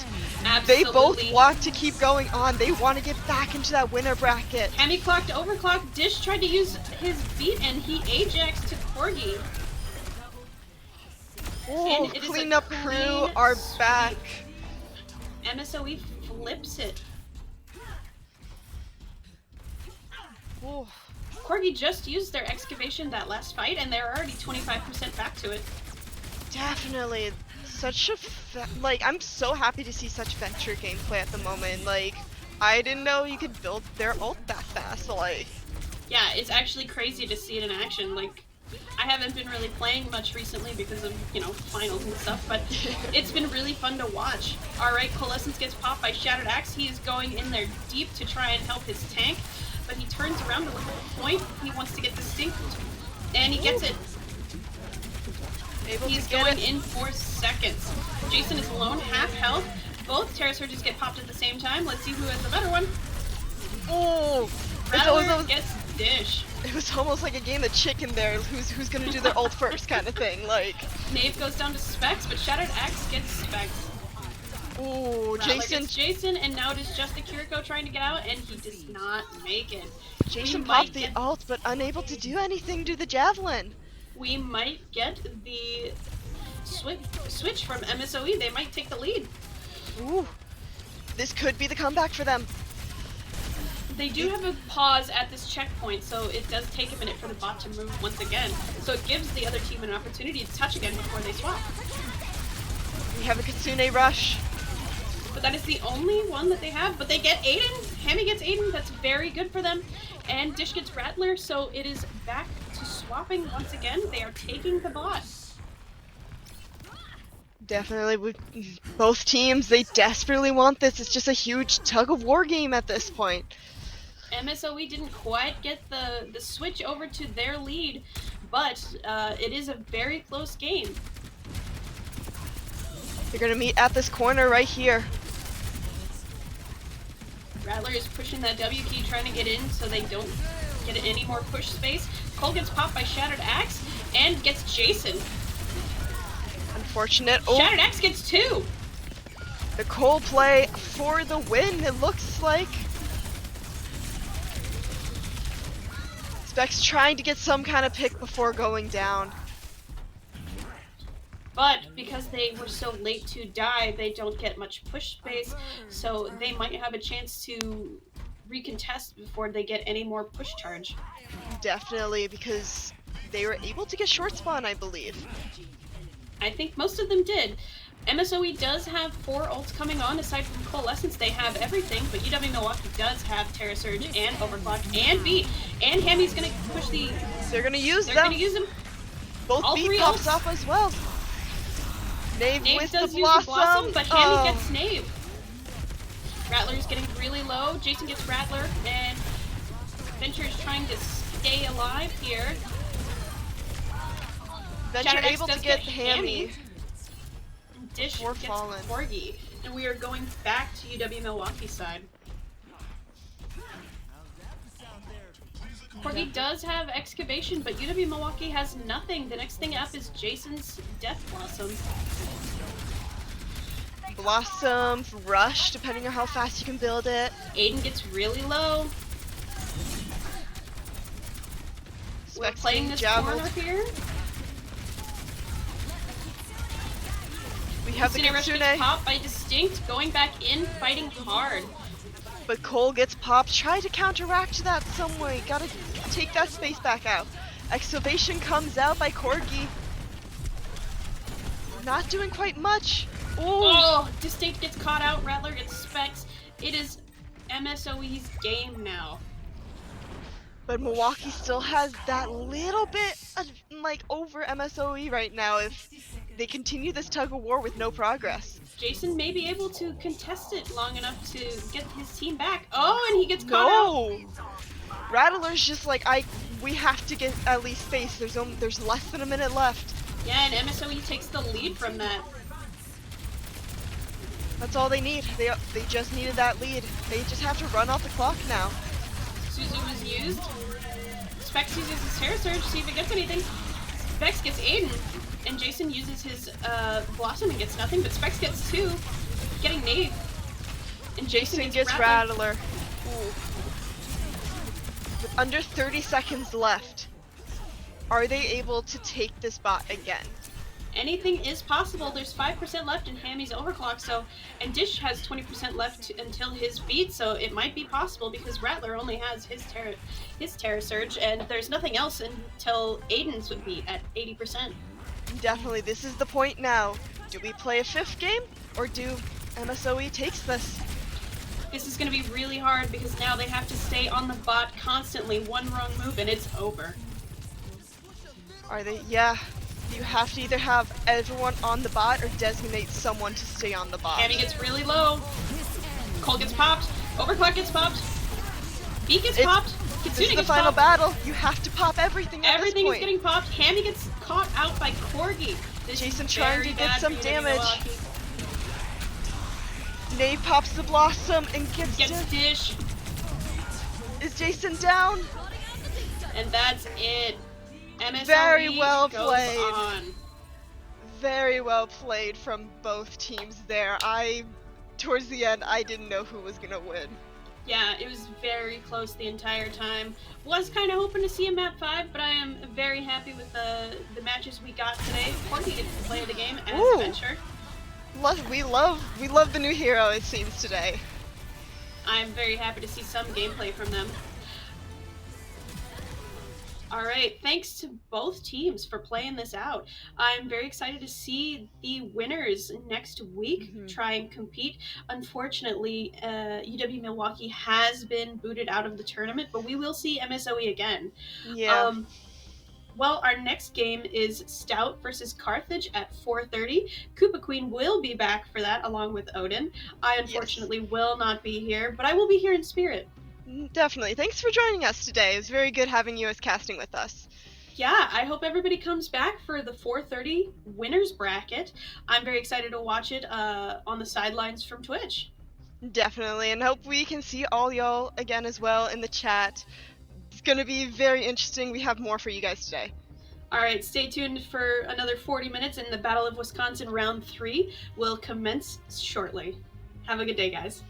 Absolutely. They both want to keep going on. They want to get back into that winner bracket. Hammy clocked, overclocked. Dish tried to use his beat and he Ajaxed to Corgi. Oh, And it is a cleanup crew clean are sweep. back. MSOE flips it. Oh, Corgi just used their excavation that last fight and they're already 25% back to it. definitely. Such a like, I'm so happy to see such Venture gameplay at the moment. Like, I didn't know you could build their ult that fast. Like, Yeah, it's actually crazy to see it in action. Like, I haven't been really playing much recently because of, you know, finals and stuff, but it's been really fun to watch. Alright, Coalescence gets popped by Shattered Axe. He is going in there deep to try and help his tank, but he turns around to look at the point. He wants to get Distinct, and he gets it. able He's to get going it. in 4 seconds. Jason is alone, half health. Both Terra Surges get popped at the same time. Let's see who has the better one. Oh, Rattler gets Dish. it was almost like a game of chicken there. Who's gonna do their ult first, kind of thing. Like, Knave goes down to Specs, but Shattered Axe gets Specs. oh, Rattler Jason. gets Jason, and now it is just the Kiriko trying to get out, and he does not make it. Jason We popped might the get- ult, but unable to do anything to the javelin. We might get the switch from MSOE. They might take the lead. Ooh, this could be the comeback for them. They do have a pause at this checkpoint, so it does take a minute for the bot to move once again. So it gives the other team an opportunity to touch again before they swap. We have a Kitsune rush. But that is the only one that they have. But they get Aiden. Hammy gets Aiden. That's very good for them. And Dish gets Rattler, so it is back to swapping once again. They are taking the bot. Definitely, with both teams, they desperately want this. It's just a huge tug of war game at this point. MSOE didn't quite get the switch over to their lead, but it is a very close game. They're gonna meet at this corner right here. Rattler is pushing that W key, trying to get in so they don't get any more push space. Cole gets popped by Shattered Axe and gets Jason. Unfortunate. Oh, Shattered Axe gets 2. the Cole play for the win, it looks like. Specs trying to get some kind of pick before going down. But because they were so late to die, they don't get much push space, so they might have a chance to recontest before they get any more push charge. Definitely, because they were able to get short spawn, I believe. I think most of them did. MSOE does have 4 ults coming on. Aside from Coalescence, they have everything, but UW-Milwaukee does have Terra Surge and Overclock and Beat, and Hammy's gonna push the... They're gonna use They're them. gonna use them. Both all beat 3 pops ults. up as well. Knave Knave with does the use blossom. the Blossom, but Hammy Oh. gets Knave. Rattler's getting really low. Jason gets Rattler, and Venture is trying to stay alive here. Venture Shattered Axe able to does get get Hammy. Dish Before gets fallen. Corgi, and we are going back to UW-Milwaukee side. Corgi does have excavation, but UW-Milwaukee has nothing. The next thing up is Jason's Death Blossom. Blossom, rush, depending on how fast you can build it. Aiden gets really low. We're Specs playing being this javeled. corner here. We have the Kitsune Rush Kitsune, gets popped by Distinct, going back in, fighting hard. but Cole gets popped. Try to counteract that some way. Gotta take that space back out. Excavation comes out by Corgi. Not doing quite much. Ooh. Oh, Distinct gets caught out, Rattler gets specs. It is MSOE's game now. But Milwaukee still has that little bit of, like, over MSOE right now if they continue this tug of war with no progress. Jason may be able to contest it long enough to get his team back. Oh, and he gets caught out. No! Rattler's just like, we have to get at least space. There's less than a minute left. Yeah, and MSOE takes the lead from that. That's all they need. They just needed that lead. They just have to run off the clock now. Suzu was used. Specs uses his Terra Surge, see if it gets anything. Specs gets Aiden, and Jason uses his Blossom and gets nothing, but Specs gets 2, getting Nave. And Jason gets Rattler. Ooh. With under 30 seconds left, are they able to take this bot again? Anything is possible. There's 5% left in Hammy's overclock, so and Dish has 20% left until his beat, so it might be possible because Rattler only has his Terra Surge, and there's nothing else until Aiden's would be at 80%. Definitely, this is the point now. Do we play a 5th game, or do MSOE takes this? This is going to be really hard because now they have to stay on the bot constantly. One wrong move and it's over. Are they? Yeah. You have to either have everyone on the bot or designate someone to stay on the bot. Hammy gets really low. Cole gets popped. Overclock gets popped. Beat gets popped. Kitsune This is the gets final popped. battle. You have to pop everything at Everything this is point. getting popped. Hammy gets caught out by Corgi. This Jason is trying very to get bad some for damage. UW-MILWAUKEE. Nave pops the Blossom and gets Dish. Is Jason down? And that's it. MSOE Very well goes played. on. Very well played from both teams there. Towards the end, I didn't know who was gonna win. Yeah, it was very close the entire time. Was kind of hoping to see a map 5, but I am very happy with the matches we got today. Corgi gets to play the game as Ooh. Venture. We love the new hero, it seems, today. I'm very happy to see some gameplay from them. Alright, thanks to both teams for playing this out. I'm very excited to see the winners next week try and compete. Unfortunately, UW-Milwaukee has been booted out of the tournament, but we will see MSOE again. Yeah. Well, our next game is Stout versus Carthage at 4:30. Koopa Queen will be back for that along with Odin. I unfortunately will not be here, but I will be here in spirit. Definitely. Thanks for joining us today. It was very good having you as casting with us. Yeah, I hope everybody comes back for the 4:30 winners bracket. I'm very excited to watch it on the sidelines from Twitch. Definitely, and hope we can see all y'all again as well in the chat. It's gonna be very interesting. We have more for you guys today. Alright, stay tuned for another 40 minutes and the Battle of Wisconsin round 3 will commence shortly. Have a good day, guys.